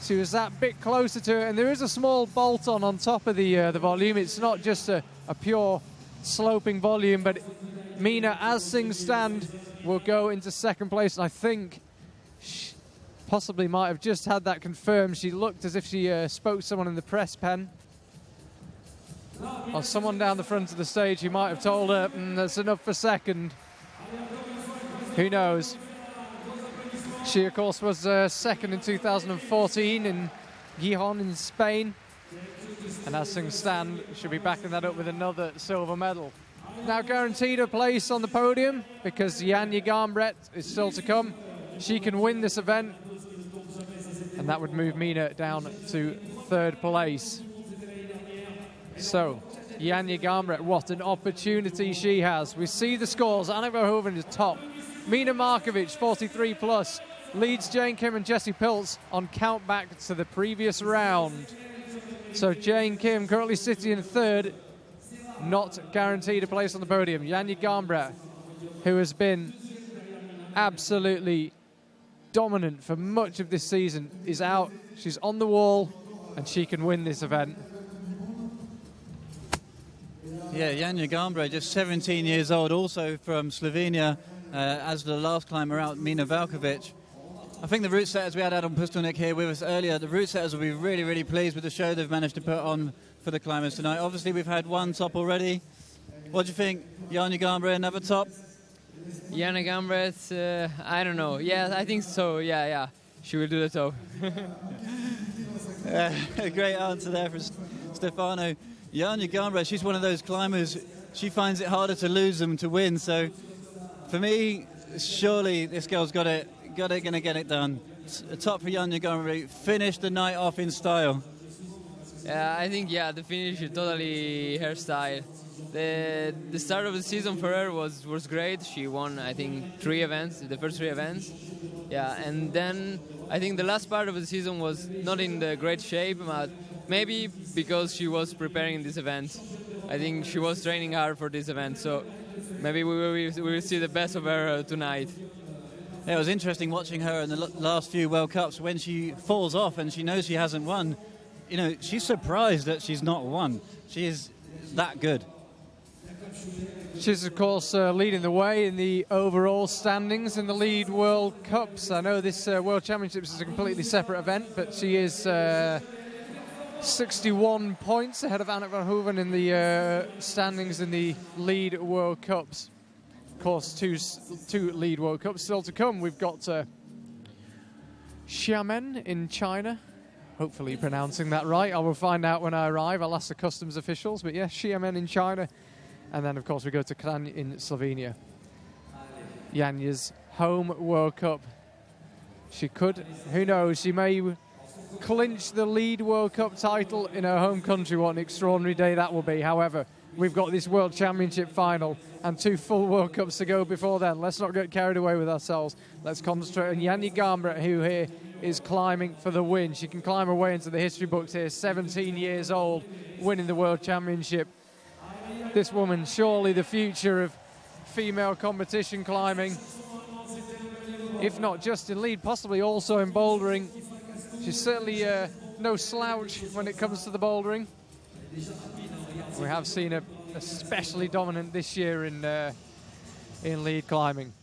She was that bit closer to it, and there is a small bolt on top of the volume. It's not just a pure sloping volume, but Mina, as things stand, will go into second place. And I think she possibly might have just had that confirmed. She looked as if she spoke to someone in the press pen, or someone down the front of the stage who might have told her, that's enough for second. Who knows? She, of course, was second in 2014 in Gijon in Spain. And as things stand, she'll be backing that up with another silver medal. Now guaranteed a place on the podium because Janja Garnbret is still to come. She can win this event, and that would move Mina down to third place. So, Janja Garnbret, what an opportunity she has. We see the scores. Anneke Verhoeven is top. Mina Markovic, 43 plus, leads Jane Kim and Jessie Pilz on count back to the previous round. So Jane Kim currently sitting in third, not guaranteed a place on the podium. Janja Garnbret, who has been absolutely dominant for much of this season, is out. She's on the wall, and she can win this event. Yeah, Janja Garnbret, just 17 years old, also from Slovenia, as the last climber out, Mina Valkovic. I think the route setters, we had Adam Pustelnik here with us earlier, the route setters will be really, really pleased with the show they've managed to put on for the climbers tonight. Obviously, we've had one top already. What do you think? Janja Garnbret, another top? Janja Garnbret, I don't know. Yeah, I think so. Yeah. She will do the top. A great answer there from Stefano. Janja Garnbret, she's one of those climbers, she finds it harder to lose than to win. So for me, surely this girl's gonna get it done. A top for Janja Garnbret, finish the night off in style. I think the finish is totally her style. The start of the season for her was great. She won, I think, the first 3 events. Yeah, and then I think the last part of the season was not in the great shape, but maybe because she was preparing this event. I think she was training hard for this event, so maybe we will see the best of her tonight. Yeah, it was interesting watching her in the last few World Cups when she falls off and she knows she hasn't won. You know, she's surprised that she's not won. She is that good. She's, of course, leading the way in the overall standings in the lead World Cups. I know this World Championships is a completely separate event, but she is 61 points ahead of Annette van Hoeven in the standings in the lead World Cups. Of course, two lead World Cups still to come. We've got Xiamen in China. Hopefully pronouncing that right. I will find out when I arrive. I'll ask the customs officials. But yeah, Xiamen in China. And then, of course, we go to Kranj in Slovenia. Janja's home World Cup. She could, who knows, she may clinch the lead World Cup title in her home country. What an extraordinary day that will be. However, we've got this World Championship final and 2 full World Cups to go before then. Let's not get carried away with ourselves. Let's concentrate on Janja Garnbret, who here is climbing for the win. She can climb her way into the history books here, 17 years old, winning the World Championship. This woman, surely the future of female competition climbing, if not just in lead, possibly also in bouldering. She's certainly no slouch when it comes to the bouldering. We have seen her especially dominant this year in lead climbing.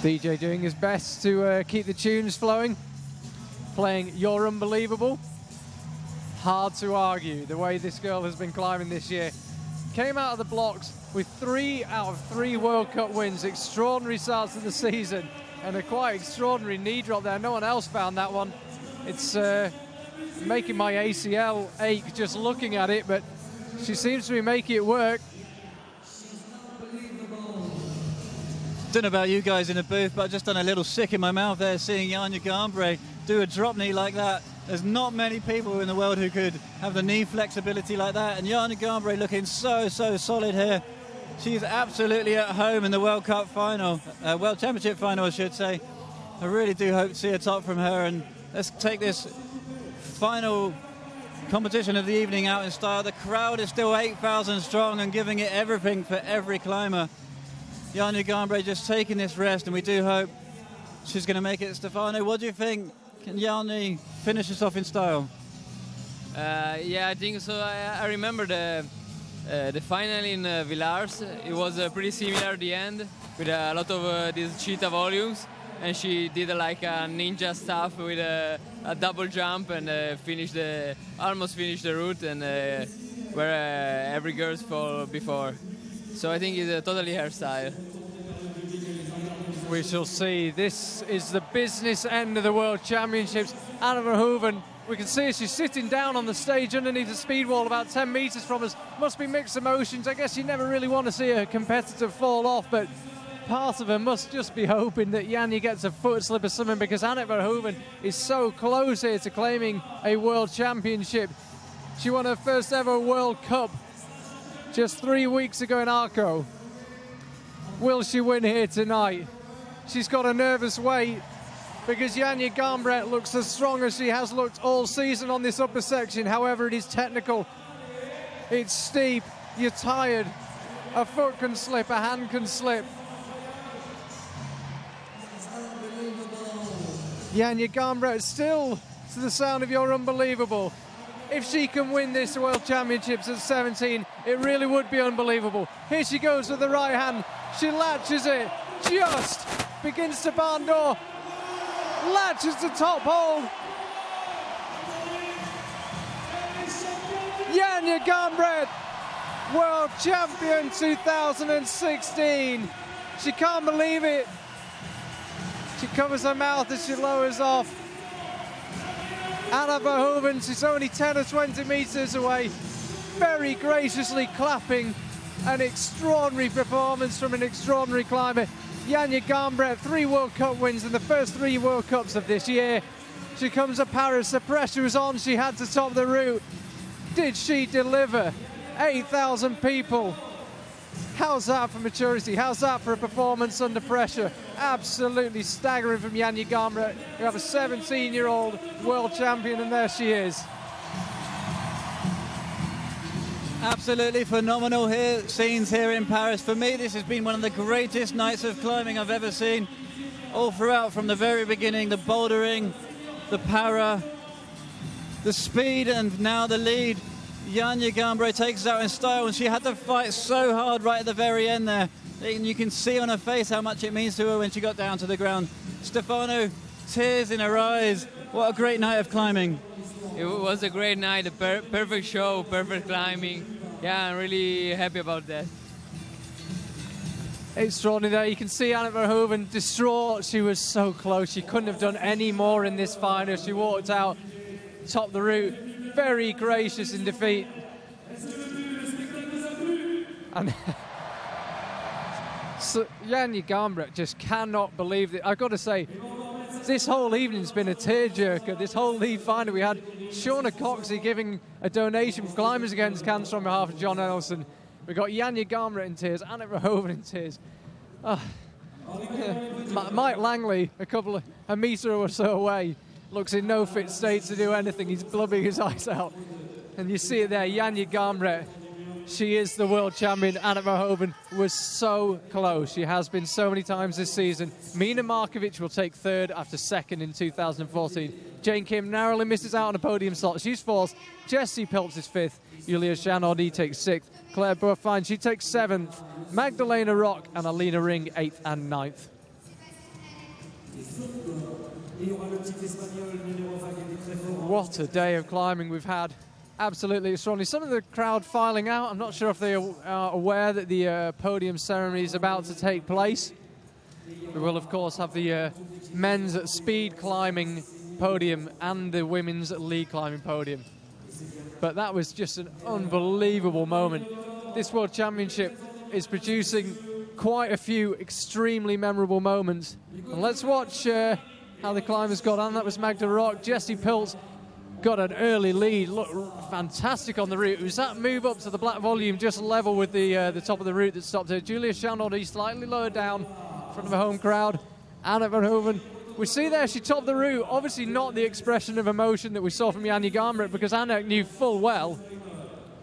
DJ doing his best to keep the tunes flowing, playing You're Unbelievable. Hard to argue the way this girl has been climbing this year. Came out of the blocks with 3 out of 3 World Cup wins. Extraordinary starts to the season and a quite extraordinary knee drop there. No one else found that one. It's making my ACL ache just looking at it, but she seems to be making it work. Don't know about you guys in the booth, but I've just done a little sick in my mouth there seeing Janja Garnbret do a drop knee like that. There's not many people in the world who could have the knee flexibility like that, and Janja Garnbret looking so solid here. She's absolutely at home in the World Cup final, World Championship final, I should say. I really do hope to see a top from her, and let's take this final competition of the evening out in style. The crowd is still 8,000 strong and giving it everything for every climber. Janja Garnbret just taking this rest, and we do hope she's going to make it. Stefano, what do you think? Can Janja finish us off in style? I think so. I remember the final in Villars. It was pretty similar at the end, with a lot of these cheetah volumes, and she did like a ninja stuff with a double jump and almost finished the route, and where every girl's fall before. So I think it's totally her style. We shall see. This is the business end of the World Championships. Annette van Hoeven, we can see her. She's sitting down on the stage underneath the speed wall about 10 metres from us. Must be mixed emotions. I guess you never really want to see a competitor fall off, but part of her must just be hoping that Janja gets a foot slip or something, because Annette van Hoeven is so close here to claiming a World Championship. She won her first ever World Cup just 3 weeks ago in Arco. Will she win here tonight? She's got a nervous wait because Janja Garnbret looks as strong as she has looked all season on this upper section. However, it is technical. It's steep. You're tired. A foot can slip, a hand can slip. Janja Garnbret still to the sound of You're Unbelievable. If she can win this World Championships at 17, it really would be unbelievable. Here she goes with the right hand. She latches it, just begins to barn door, latches the top hold. Janja Garnbret, World Champion 2016. She can't believe it. She covers her mouth as she lowers off. Annette van Hoeven, she's only 10 or 20 metres away, very graciously clapping An extraordinary performance from an extraordinary climber. Janja Garnbret, 3 World Cup wins in the first 3 World Cups of this year. She comes to Paris, the pressure was on, she had to top the route. Did she deliver? 8,000 people. How's that for maturity? How's that for a performance under pressure? Absolutely staggering from Janja Garnbret. We have a 17-year-old world champion, and there she is. Absolutely phenomenal scenes here in Paris. For me, this has been one of the greatest nights of climbing I've ever seen. All throughout, from the very beginning, the bouldering, the para, the speed, and now the lead. Janja Garnbret takes us out in style, and she had to fight so hard right at the very end there. And you can see on her face how much it means to her when she got down to the ground. Stefano, tears in her eyes. What a great night of climbing. It was a great night, a perfect show, perfect climbing. Yeah, I'm really happy about that. Extraordinary there. You can see Anna Verhoeven distraught. She was so close. She couldn't have done any more in this final. She walked out, topped the route, very gracious in defeat. And so Janja Garnbret just cannot believe it. I've got to say, this whole evening's been a tearjerker. This whole lead final, we had Shauna Coxey giving a donation for Climbers Against Cancer on behalf of John Nelson. We got Janja Garnbret in tears, Anna Verhoeven in tears. Mike Langley, a metre or so away, looks in no fit state to do anything. He's blubbing his eyes out. And you see it there, Janja Garnbret. She is the world champion. Anna Verhoeven was so close. She has been so many times this season. Mina Markovic will take 3rd after 2nd in 2014. Jane Kim narrowly misses out on a podium slot. She's 4th. Jessie Piltz is 5th. Julia Janardi takes 6th. Claire Bourfine, she takes 7th. Magdalena Rock and Alina Ring, 8th and 9th. What a day of climbing we've had. Absolutely extraordinary. Some of the crowd filing out. I'm not sure if they are aware that the podium ceremony is about to take place. We will, of course, have the men's speed climbing podium and the women's lead climbing podium. But that was just an unbelievable moment. This World Championship is producing quite a few extremely memorable moments. And let's watch how the climbers got on. That was Magda Rock. Jessie Piltz got an early lead. Looked fantastic on the route. It was that move up to the black volume just level with the top of the route that stopped her. Julia Janardi slightly lower down in front of a home crowd. Anna Verhoeven, we see there she topped the route. Obviously not the expression of emotion that we saw from Janja Garnbret, because Anna knew full well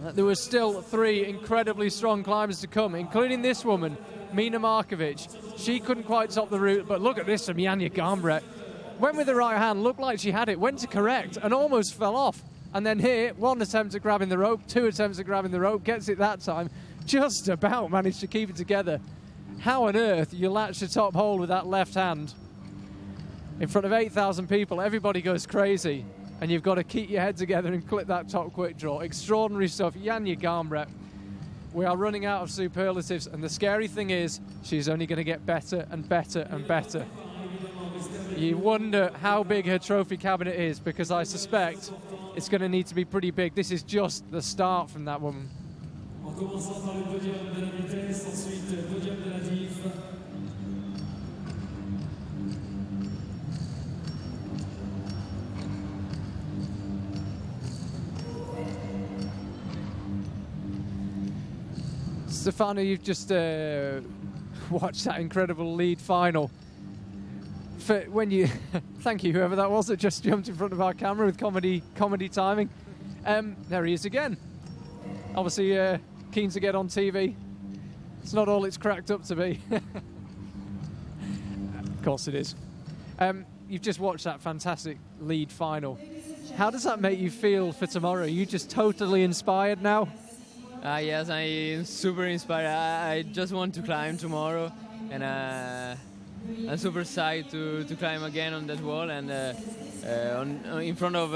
that there were still 3 incredibly strong climbers to come, including this woman, Mina Markovic. She couldn't quite top the route, but look at this from Janja Garnbret. Went with the right hand, looked like she had it, went to correct and almost fell off. And then here, 1 attempt at grabbing the rope, 2 attempts at grabbing the rope, gets it that time, just about managed to keep it together. How on earth you latch the top hold with that left hand? In front of 8,000 people, everybody goes crazy, and you've got to keep your head together and clip that top quick draw. Extraordinary stuff. Janja Garnbret. We are running out of superlatives, and the scary thing is she's only going to get better and better and better. You wonder how big her trophy cabinet is, because I suspect it's going to need to be pretty big. This is just the start from that woman. Stefano, you've just watched that incredible lead final. When you thank you, whoever that was that just jumped in front of our camera with comedy timing. There he is again. Obviously keen to get on TV. It's not all it's cracked up to be. Of course it is. You've just watched that fantastic lead final. How does that make you feel for tomorrow? Are you just totally inspired now? Yes, I'm super inspired. I just want to climb tomorrow, and I'm super excited to climb again on that wall and in front of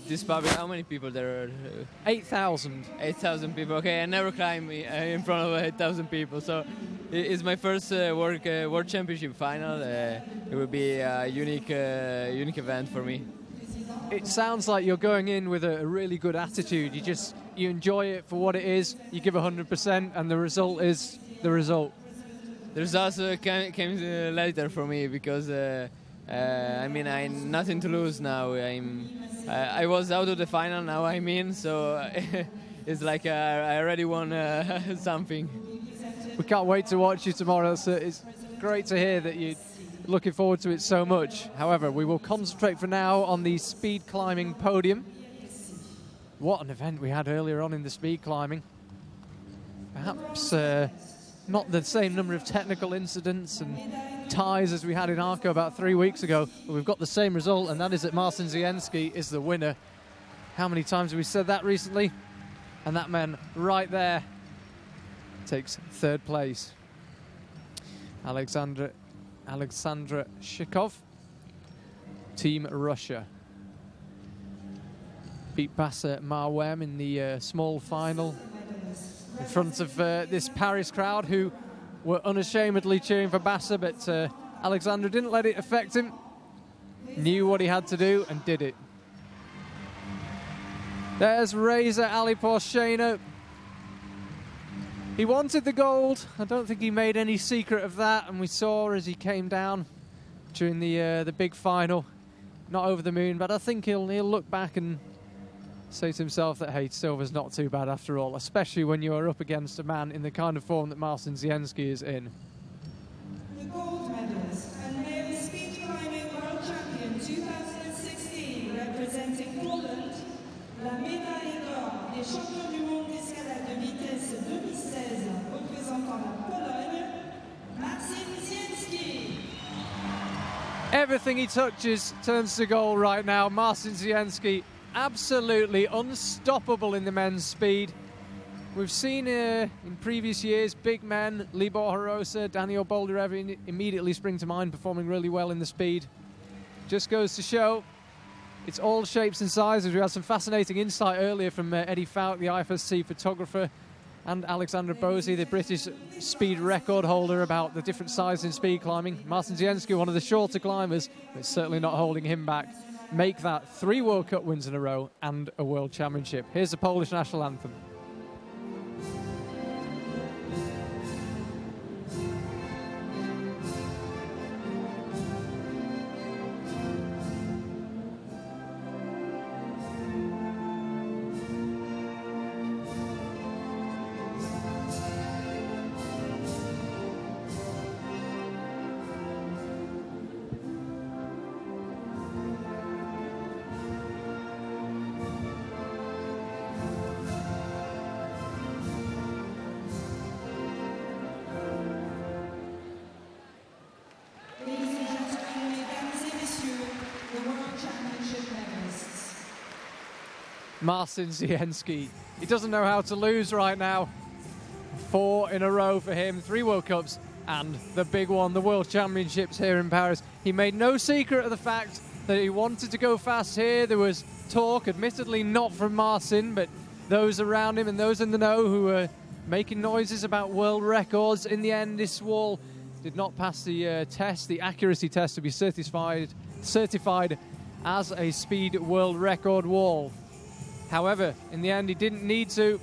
this public. How many people there are? 8,000. 8,000 people. Okay, I never climb in front of 8,000 people, so it's my first World Championship final. It will be a unique event for me. it sounds like you're going in with a really good attitude. You enjoy it for what it is, you give 100%, and the result is the result. The results came later for me because I mean I nothing to lose now. I was out of the final, now I'm in, so it's like I already won something. We can't wait to watch you tomorrow. So it's great to hear that you're looking forward to it so much. However, we will concentrate for now on the speed climbing podium. What an event we had earlier on in the speed climbing. Perhaps not the same number of technical incidents and ties as we had in Arco about 3 weeks ago, but we've got the same result, and that is that Marcin Zienski is the winner. How many times have we said that recently? And that man right there takes third place. Alexandra Shikov, Team Russia, beat Bassa Marwem in the small final in front of this Paris crowd who were unashamedly cheering for Bassa, but Alexandra didn't let it affect him, knew what he had to do and did it. There's Reza Aliporshena. He wanted the gold. I don't think he made any secret of that, and we saw as he came down during the big final, not over the moon, but I think he'll look back and say to himself that, hey, silver's not too bad after all, especially when you are up against a man in the kind of form that Marcin Zienski is in. The gold medalist and male speed climbing world champion 2016, representing Poland, la médaille d'or des champions du monde d'escalade de vitesse 2016, représentant la Pologne, Marcin Zienski. Everything he touches turns to gold right now. Marcin Zienski, absolutely unstoppable in the men's speed. We've seen in previous years big men, Libor Horosa, Daniel Boldarev immediately spring to mind, performing really well in the speed. Just goes to show it's all shapes and sizes. We had some fascinating insight earlier from Eddie Falk, the IFSC photographer, and Alexandra Bosie, the British speed record holder, about the different sizes in speed climbing. Marcin Zienski, one of the shorter climbers, but certainly not holding him back. Make that 3 World Cup wins in a row and a World Championship. Here's the Polish national anthem. Marcin Zienski, he doesn't know how to lose right now. 4 in a row for him, 3 World Cups and the big one, the World Championships here in Paris. He made no secret of the fact that he wanted to go fast here. There was talk, admittedly not from Marcin, but those around him and those in the know who were making noises about world records. In the end, this wall did not pass the test, the accuracy test, to be certified as a speed world record wall. However, in the end, he didn't need to,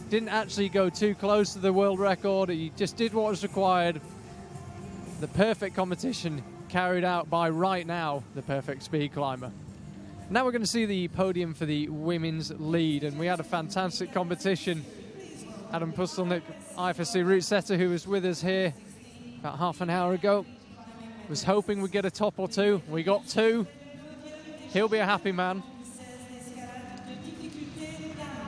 didn't actually go too close to the world record. He just did what was required. The perfect competition carried out by, right now, the perfect speed climber. Now we're going to see the podium for the women's lead, and we had a fantastic competition. Adam Pustelnik, IFSC route setter, who was with us here about half an hour ago, was hoping we'd get a top or 2. We got 2. He'll be a happy man.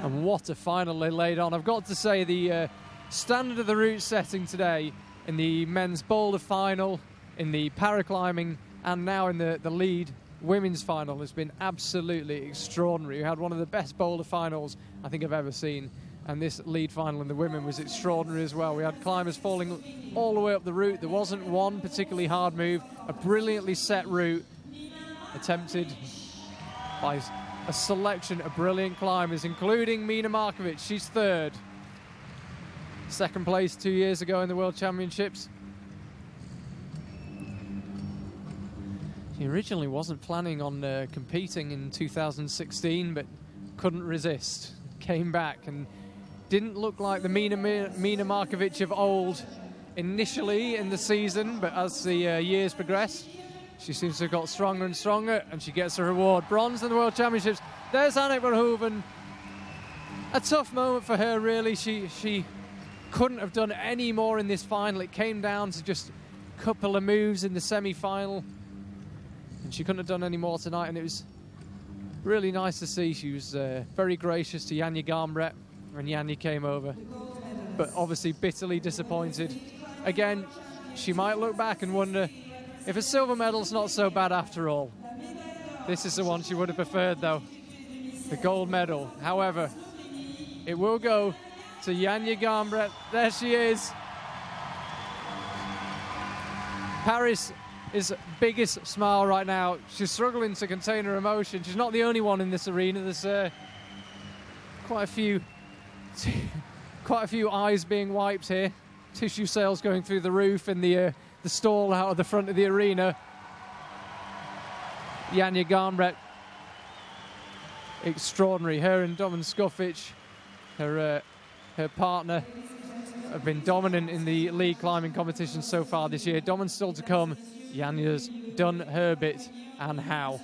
And what a final they laid on. I've got to say, the standard of the route setting today in the men's boulder final, in the paraclimbing, and now in the lead women's final has been absolutely extraordinary. We had one of the best boulder finals I think I've ever seen, and this lead final in the women was extraordinary as well. We had climbers falling all the way up the route. There wasn't one particularly hard move. A brilliantly set route attempted by a selection of brilliant climbers, including Mina Markovic. She's 3rd. 2nd place 2 years ago in the World Championships. He originally wasn't planning on competing in 2016, but couldn't resist. Came back and didn't look like the Mina Markovic of old initially in the season, but as the years progressed, she seems to have got stronger and stronger, and she gets a reward. Bronze in the World Championships. There's Annette Verhoeven. A tough moment for her, really. She couldn't have done any more in this final. It came down to just a couple of moves in the semi-final, and she couldn't have done any more tonight, and it was really nice to see. She was very gracious to Janja Garnbret when Janja came over, but obviously bitterly disappointed. Again, she might look back and wonder if a silver medal's not so bad after all. This is the one she would have preferred, though, the gold medal. However, it will go to Janja Garnbret. There she is. Paris' biggest smile right now. She's struggling to contain her emotion. She's not the only one in this arena. There's quite a few eyes being wiped here. Tissue sales going through the roof in the stall out of the front of the arena. Janja Garnbret, extraordinary. Her and Domen Skofic, her partner, have been dominant in the lead climbing competition so far this year. Domen's still to come. Janja's done her bit, and how.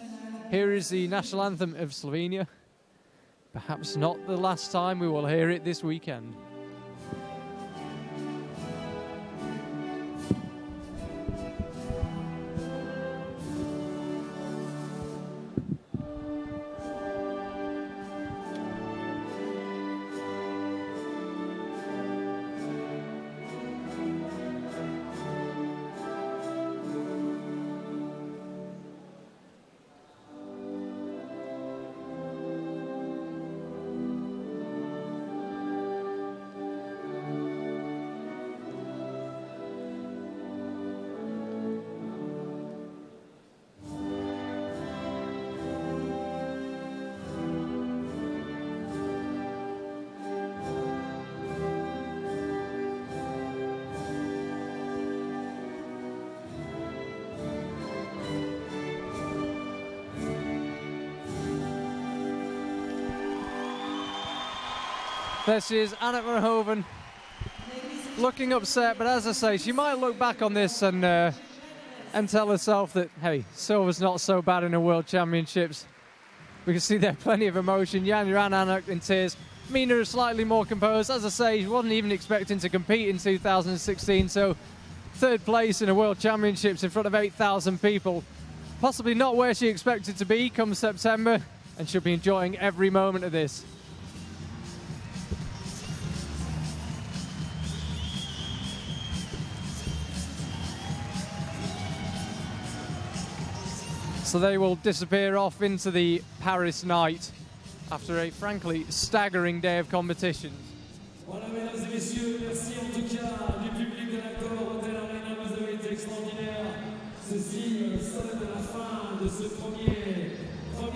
Here is the national anthem of Slovenia. Perhaps not the last time we will hear it this weekend. There she is, Annette Verhoeven, looking upset, but as I say, she might look back on this and tell herself that, hey, silver's not so bad in the World Championships. We can see there plenty of emotion. Janja and Annette in tears. Mina is slightly more composed. As I say, she wasn't even expecting to compete in 2016, so third place in the World Championships in front of 8,000 people. Possibly not where she expected to be come September, and she'll be enjoying every moment of this. So they will disappear off into the Paris night after a frankly staggering day of competitions. Voilà, mesdames et messieurs, merci en tout cas du public de l'accord Hotel Arena, vous avez été extraordinaires. Ceci sonne la fin de ce premier run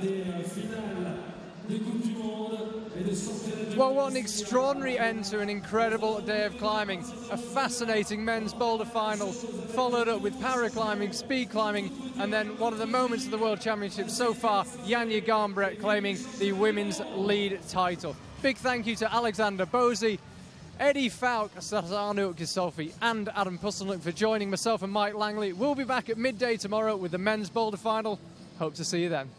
des finales de Coupe du Monde et de Championnat du Monde. Well, what an extraordinary end to an incredible day of climbing. A fascinating men's boulder final, followed up with paraclimbing, speed climbing, and then one of the moments of the World Championships so far, Janja Garnbret claiming the women's lead title. Big thank you to Alexander Bozy, Eddie Falk, Stefano Gisolfi, and Adam Pusselnick for joining myself and Mike Langley. We'll be back at midday tomorrow with the men's boulder final. Hope to see you then.